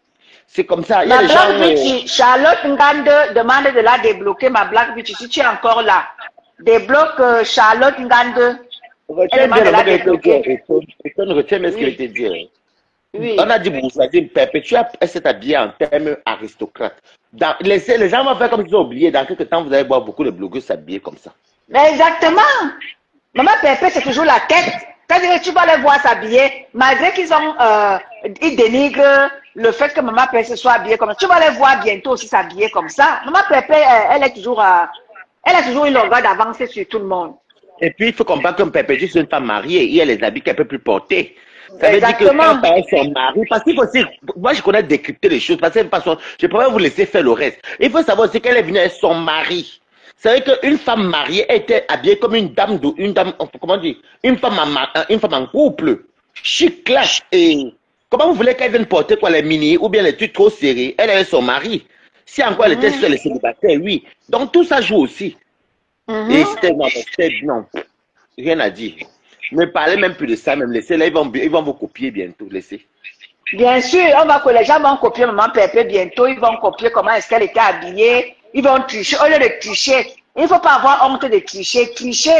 C'est comme ça. Il y a Ma des Black gens. Beauty, Charlotte Ngande demande de la débloquer, ma Black Beauty, si tu es encore là. Débloque Charlotte Ngande. Retiens bien le mot que dit. Retiens bien ce qu'il était dit. Oui. On a dit bourgeoisie perpétuelle, elle s'est habillée en termes aristocrates. Les gens vont faire comme ils ont oublié. Dans quelques temps, vous allez voir beaucoup de blogueurs s'habiller comme ça. Mais exactement. Maman Pépé, c'est toujours la tête. Quand tu vas les voir s'habiller, malgré ils dénigrent le fait que Maman Pépé se soit habillée comme ça, tu vas les voir bientôt aussi s'habiller comme ça. Maman Pépé, elle a toujours eu l'orgueil d'avancer sur tout le monde. Et puis, il faut comprendre qu'un Perpétue, c'est une femme mariée. Il y a les habits qu'elle peut plus porter. Ça veut Exactement. dire que quand elle est son mari, parce qu'il faut aussi, moi je connais décrypter les choses, parce que je pourrais vous laisser faire le reste. Il faut savoir aussi qu'elle est venue avec son mari. C'est vrai qu'une femme mariée était habillée comme une dame, comment dire, une femme en couple, chic, classe. Et comment vous voulez qu'elle vienne porter quoi, les mini ou bien les trucs trop serrés? Elle avait son mari. Si encore elle était sur les célibataires, oui. Donc tout ça joue aussi. Et c'était non, rien à dire. Ne parlez même plus de ça, même laissez là, ils vont vous copier bientôt, laissez. Bien sûr, les gens vont copier Maman Pépé bientôt, ils vont copier comment est-ce qu'elle était habillée, ils vont tricher, au lieu de tricher. Il ne faut pas avoir honte de tricher, tricher.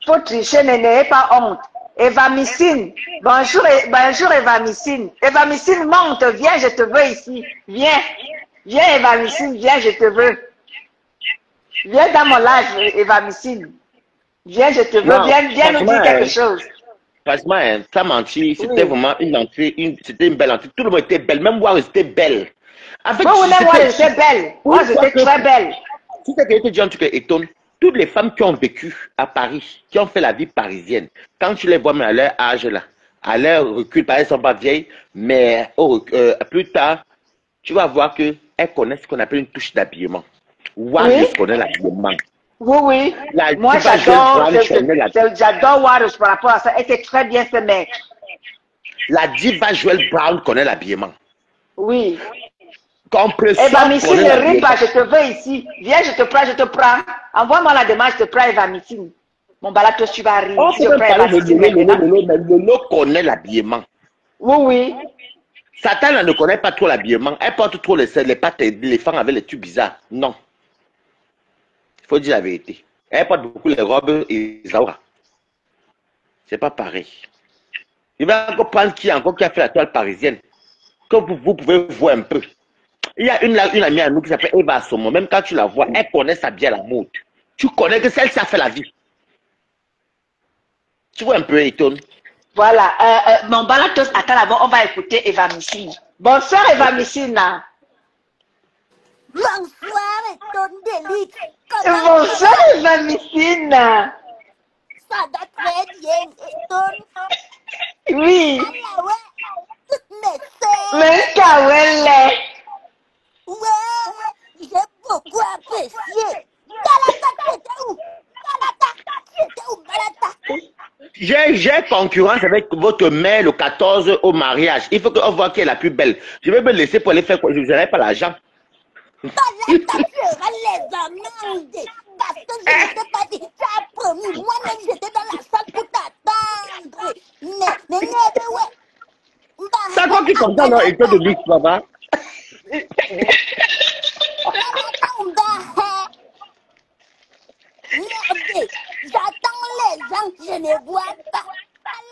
Il faut tricher, n'ayez pas honte. Evamicine. Bonjour, bonjour Evamicine. Evamicine, monte, viens, je te veux ici. Viens. Viens, Evamicine, viens, je te veux. Viens dans mon live, Evamicine. Viens, je te veux. Non, Viens nous dire quelque chose. Franchement, hein, ça mentit, c'était Oui. vraiment une entrée, c'était une belle entrée. Tout le monde était belle, même moi, j'étais belle. En fait, Moi, j'étais belle. Moi, j'étais très belle. Tu sais que je te dis un truc étonne. Toutes les femmes qui ont vécu à Paris, qui ont fait la vie parisienne, quand tu les vois mais à leur âge là, à leur recul, elles ne sont pas vieilles, mais plus tard, tu vas voir qu'elles connaissent ce qu'on appelle une touche d'habillement. Warriors connaît l'habillement. Oui, oui. La Moi, diva Joël Brown connaît j'adore Warriors par rapport à ça. Elle était très bien ce mec. La diva Joël Brown connaît l'habillement. Oui. Compression Evamicine, connaît ne ris l'habillement. pas, je te veux ici. Viens, je te prends. Envoie-moi la demande, je te prends Evamicine. Mon balatos, tu vas rire. On Si peut je même prends parler de Evamicine Lolo, maintenant. mais Lolo connaît l'habillement. Oui, oui. Satan elle ne connaît pas trop l'habillement. Elle porte trop les pattes d'éléphant avec les tubes bizarres. Non. Il faut dire la vérité. Elle porte beaucoup les robes Isaura. C'est pas pareil. Il va encore prendre qui a fait la toile parisienne. Que vous pouvez voir un peu. Il y a une amie à nous qui s'appelle Eva Somo. Même quand tu la vois, elle connaît sa bien la mode. Tu connais que celle-ci a fait la vie. Tu vois un peu, Eton. Voilà. Mon balatos, attends là-bas, on va écouter Evamicine. Bonsoir, Evamicine. Bonsoir, Eton Délix. Bonsoir, Evamicine. Ça va très bien, Eton. Oui. Ah ouais, toutes mes sœurs. Mais Kawele. Ouais, j'ai beaucoup apprécié. Balata, tu étais où? Balata, tu étais où, Balata? J'ai concurrence avec votre mère le 14 au mariage. Il faut qu'on voit qui est la plus belle. Je vais me laisser pour aller faire quoi. Je n'aurai pas l'argent. Balata, tu auras les amendes. Parce que je ne t'ai pas dit, tu as promis. Moi-même, j'étais dans la salle pour t'attendre. Mais, ouais. Ça quoi qui comme ça, non, et que de luxe, papa. Merde, j'attends les gens, je ne vois pas.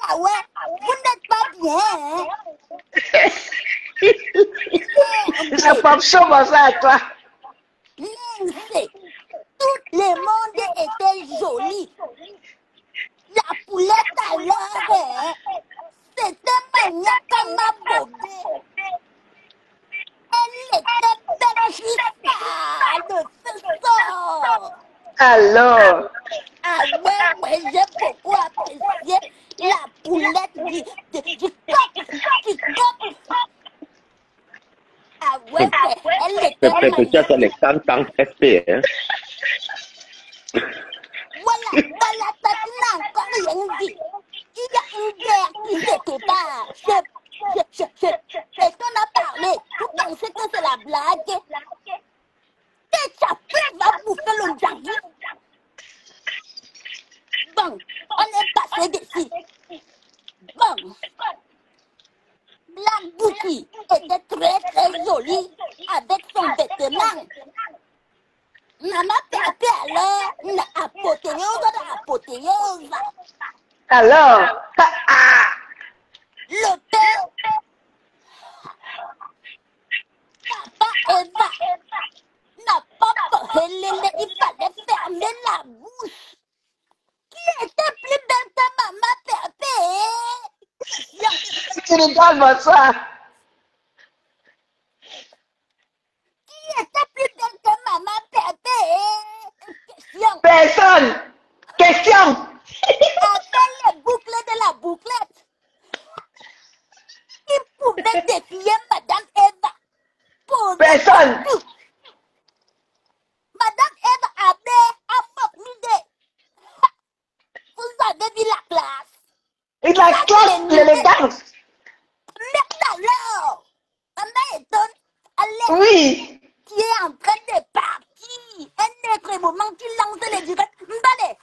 Ah ouais, vous n'êtes pas bien, hein? Je pense chaud, bonsoir à toi. Mince, tout le monde était joli. La poulette à l'heure, hein? C'était maniaque comme ma bobée. Elle était belle jusqu'à le feu. Alors. Ah ouais, j'ai beaucoup apprécié la poulette du cop. Ah ouais, elle était magnifique. C'est les 100 SP, hein. Voilà, Balata, tu n'as encore rien dit. Il y a une guerre qui se prépare. Est-ce qu'on a parlé? Vous pensez que c'est la blague? Ketchup va bouffer le Django. Bon, on est passé d'ici. Bon, Black Booty était très jolie avec son vêtement. Maman Pépé alors, une apothéose. Alors. Le père, Papa Eva, n'a pas parlé, il fallait fermer la bouche. Qui était plus belle que Maman Pépé? Tu rigoles, bonsoir. Qui était plus belle que Maman Pépé? Question. Personne. Question. Avec les boucles de la bouclette, il pouvait défier Madame Eva. Personne. Madame Eva avait un idée. Vous avez vu la classe? Et la classe, l'élégance. Mais alors, Maman étonne, allez, Oui. tu es en train de partir. Un autre moment, tu lances les directs. Allez.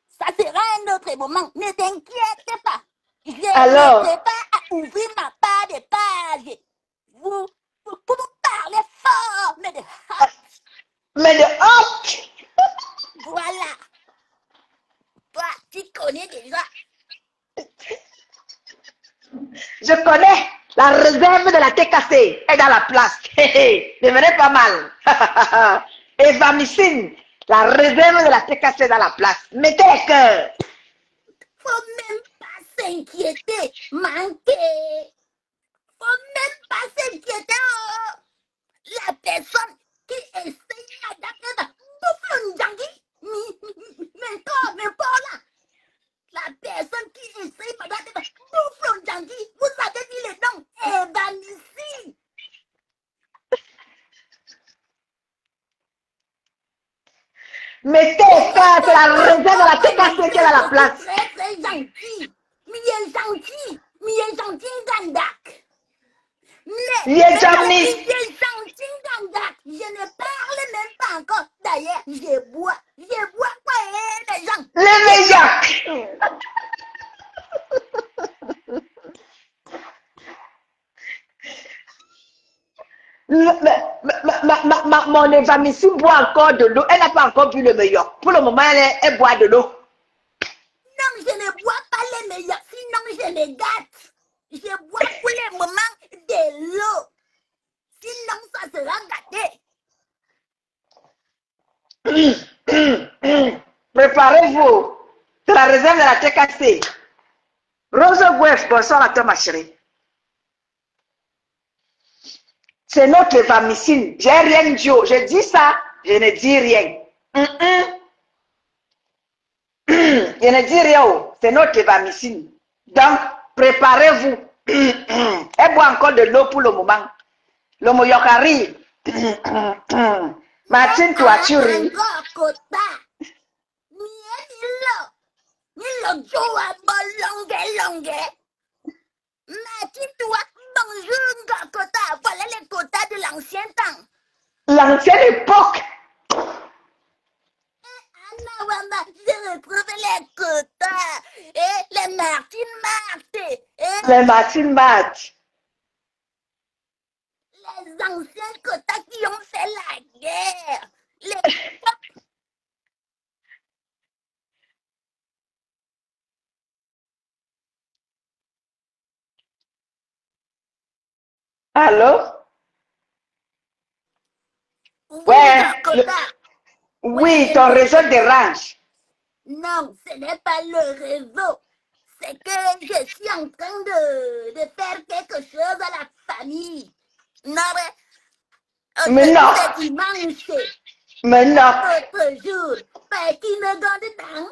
Ça sera un autre moment. Ne t'inquiète pas. Je Alors. n'étais pas à ouvrir ma part de page. Vous parlez fort, mais de hâte. Mais de honte. Voilà. connais. La réserve de la TKC est dans la place. Devenez pas mal. Evamicine, la réserve de la TKC est dans la place. Mettez les cœurs. Faut même pas s'inquiéter, manquer. Faut même pas s'inquiéter. Oh. La personne qui essaye d'adapter mais pas là. La personne qui essaye d'adapter vous avez dit le nom, Evamicine. Mettez les cœurs, c'est la réserve de la TKC qui est dans la place. Très très gentil. Mais il est gentil, Gandak. Il est gentil. Je ne parle même pas encore. D'ailleurs, je bois quoi, les gens? Les meilleurs. Mon Evamicine boit encore de l'eau. Elle n'a pas encore bu le meilleur. Pour le moment, elle boit de l'eau. Non, je ne bois pas les meilleurs. Sinon, je me gâte. Je bois pour le moment de l'eau. Sinon, ça sera gâté. Préparez-vous. C'est la réserve de la TKC. Rose Guef, bonsoir à toi, ma chérie. C'est notre Evamicine. J'ai rien dit. Je dis ça, je ne dis rien. Je ne dis rien. C'est notre Evamicine. Donc, préparez-vous. Elle boit encore de l'eau pour le moment. Le moyokari. Martine, toi, tu ris. Encore quota. Milo joa longue. Martine, toi, bonjour, quota. Voilà les quotas de l'ancien temps. L'ancienne époque. Anna Wamba, je retrouve les quotas. Et les Martine Marthe. Les Martine Marthe. Les anciens quotas qui ont fait la guerre. Les Allô? ouais, oui, ton réseau dérange. Non, ce n'est pas le réseau. C'est que je suis en train de faire quelque chose à la famille. Non, mais non. C'est dimanche. Mais non. Autre jour, petit me dedans.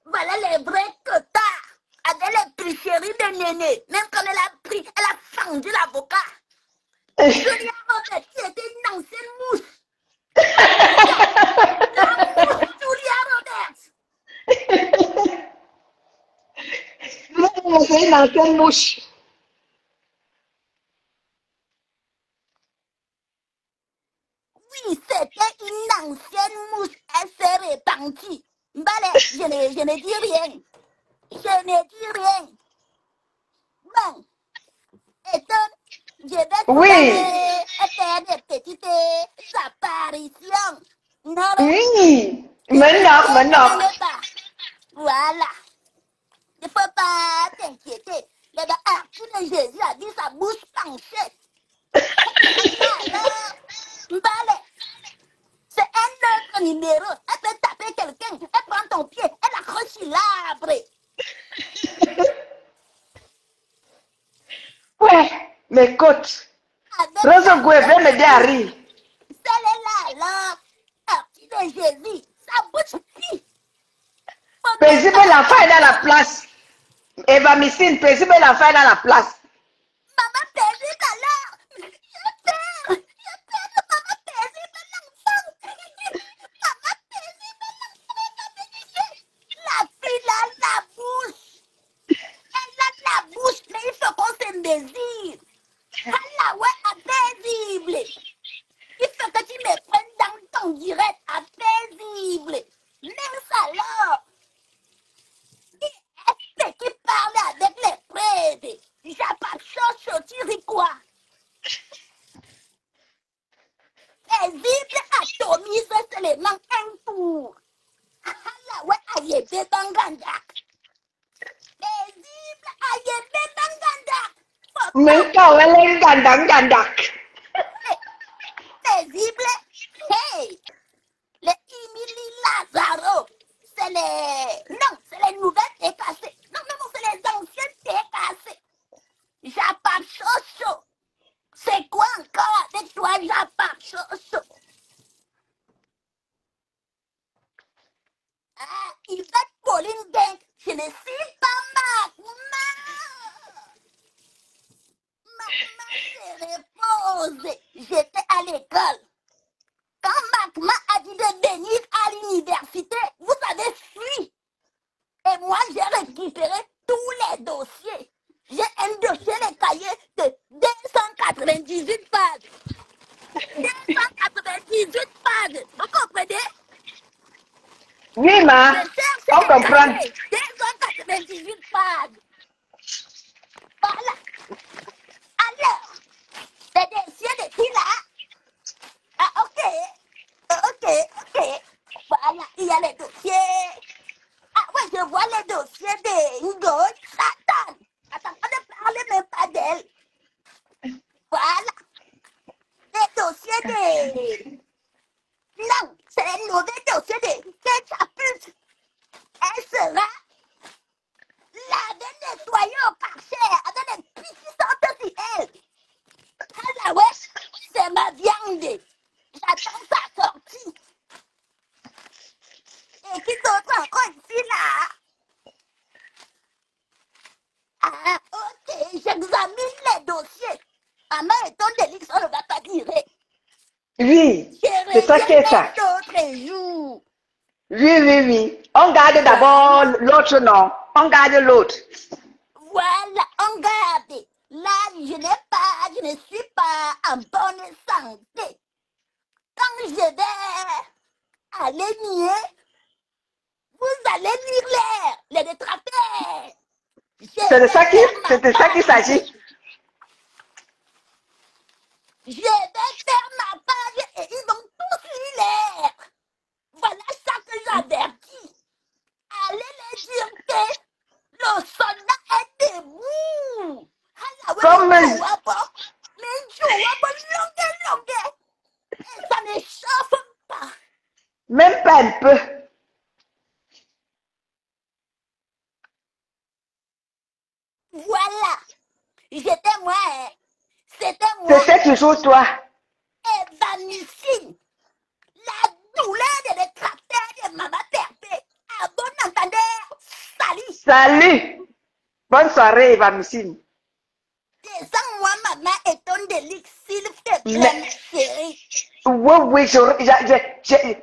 Voilà les vrais quotas. Avec les tricheries de Néné. Même quand elle a pris, elle a fendu l'avocat. Julia Robert, qui était une ancienne mouche. La mouche Julia Roberts. C'est une ancienne mouche. Oui, c'était une ancienne mouche. Elle s'est répandue. Balai, je ne dis rien. Je ne dis rien. Bon. Et donc, je vais faire des petites apparitions. Non, oui. Mais non. Voilà. Il ne faut pas t'inquiéter. Arthur de Jésus a dit sa bouche penchée. Alors, Balai, c'est un autre numéro. Elle peut taper quelqu'un. Elle prend ton pied. Elle accroche sur l'arbre. Ouais, mais écoute. Rose Goué, viens m'aider à rire. Celle-là, Arthur de Jésus, sa bouche plie. Paisible l'enfant est dans la place. Evamicine, paisible l'enfant est dans la place. Maman paisible alors. J'ai peur de maman paisible l'enfant. Maman paisible l'enfant. La fille a la bouche. Elle a la bouche, mais il faut qu'on se désire. Elle a ouais, paisible. Il faut que tu me prennes dans ton direct à paisible. Même ça alors. Est-ce qui parle avec les prêtres? J'ai pas chose, tu ris quoi? Paisible atomise seulement un tour. Allah ouais, aïe, bébanganda. Paisible aïe, bébanganda. Menka, wele, gandak, gandak. Paisible. Hey, les Emily Lazaro. C'est les... Non, c'est les nouvelles décassées. Non, non, non, c'est les anciennes décassées. Japap Chocho. C'est quoi encore avec toi, Japap Chocho? Ah, il va Pauline Gang. Je ne suis pas Maman se repose. J'étais à l'école. Quand Mac m'a dit de venir à l'université, vous avez fui. Et moi, j'ai récupéré tous les dossiers. J'ai un dossier, les cahiers de 298 pages. 298 pages. Vous comprenez? Oui, ma. Je cherche On les comprend. cahiers. 298 pages. Voilà. Alors, les dossiers de qui là? Ah, ok. Ok. Voilà, il y a les dossiers. Ah ouais, je vois les dossiers de Ngo Satan. Attends, on ne parle même pas d'elle. Voilà. Les dossiers de... Non, c'est les mauvais dossiers de Ketchaput. Elle sera lavée, nettoyée au karcher avec des pics qui sortent sur elle. Ah là ouais, c'est ma viande. J'attends sa sortie. Et qui d'autre encore ici là? Ah, ok, j'examine les dossiers. Maman et ton délix, on ne va pas dire. Oui, Je c'est ça qui est ça. reviendrai d'autres jours. Oui. On garde d'abord l'autre nom. On garde l'autre. Voilà, on garde. Là, je ne suis pas en bonne santé. Quand je vais aller nier, vous allez lire les détracteurs. C'est de ça qu'il s'agit. Je vais faire ma page et ils vont tous lire. Voilà ça que j'avertis. Allez les dire que le soldat est debout. Comme- Mais longue. Et ça ne chauffe pas. Même pas un peu. Voilà. J'étais moi. C'était moi. C'était toujours toi. Evanicine. La douleur de l'étracteur de Maman Perpé. À bon entendeur. Salut. Salut. Bonne soirée, Eva Missine. Descends-moi, maman, et ton délix, s'il te plaît, Mais- ma chérie. Oui,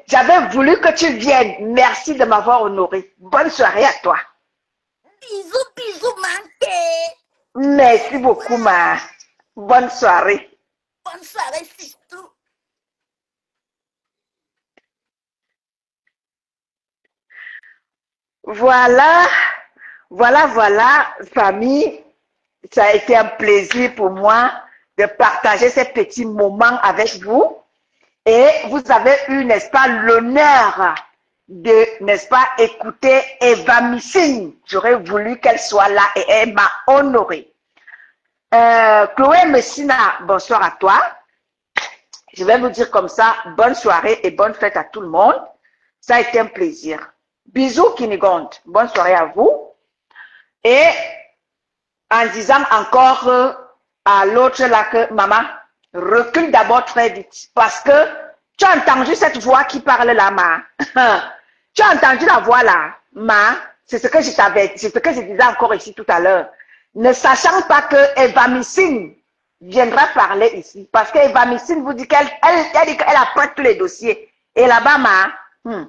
j'avais voulu que tu viennes. Merci de m'avoir honoré. Bonne soirée à toi. Bisous, manqué. Merci beaucoup, ma. Bonne soirée. Bonne soirée, surtout. Voilà, famille. Ça a été un plaisir pour moi de partager ces petits moments avec vous. Et vous avez eu, n'est-ce pas, l'honneur de, n'est-ce pas, écouter Eva Missine. J'aurais voulu qu'elle soit là et elle m'a honoré. Chloé Messina, bonsoir à toi. Je vais vous dire comme ça, bonne soirée et bonne fête à tout le monde. Ça a été un plaisir. Bisous Kinigonde, bonne soirée à vous. Et en disant encore à l'autre là que maman, recule d'abord très vite parce que tu as entendu cette voix qui parle là, ma. Tu as entendu la voix là, ma. C'est ce que je t'avais, c'est ce que je disais encore ici tout à l'heure. Ne sachant pas que Eva Missine viendra parler ici parce que Eva Missine vous dit qu'elle dit qu'elle a prêt tous les dossiers. Et là-bas, ma,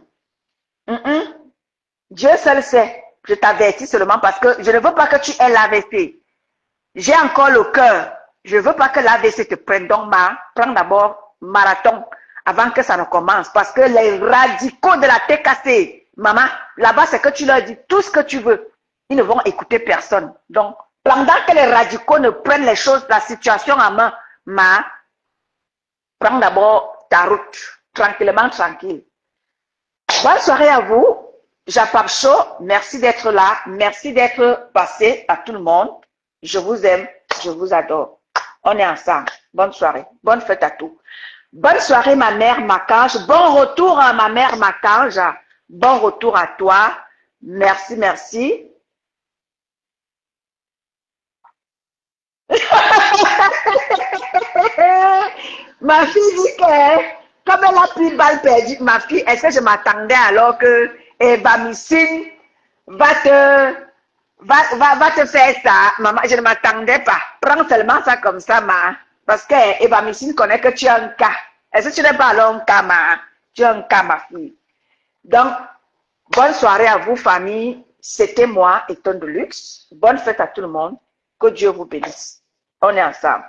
Dieu seul sait. Je t'avertis seulement parce que je ne veux pas que tu aies l'AVC. J'ai encore le cœur. Je ne veux pas que l'AVC te prenne. Donc, prends d'abord marathon avant que ça ne commence. Parce que les radicaux de la TKC, maman, là-bas, c'est que tu leur dis tout ce que tu veux. Ils ne vont écouter personne. Donc, pendant que les radicaux ne prennent les choses, la situation en main, prends d'abord ta route. Tranquillement, tranquille. Bonne soirée à vous. Japap Show, merci d'être là. Merci d'être passé à tout le monde. Je vous aime. Je vous adore. On est ensemble. Bonne soirée. Bonne fête à tous. Bonne soirée, ma mère Macange. Bon retour à ma mère Macange. Bon retour à toi. Merci, merci. Ma fille dit que, comme elle a pris balle perdue, ma fille, est-ce que je m'attendais alors que Eva Missine va te faire ça? Maman, je ne m'attendais pas. Prends seulement ça comme ça, ma. Parce que Eva Missine connaît que tu as un cas. Est-ce que tu n'es pas alors un cas, ma? Tu as un cas, ma fille. Donc, bonne soirée à vous, famille. C'était moi, Eton de Luxe. Bonne fête à tout le monde. Que Dieu vous bénisse. On est ensemble.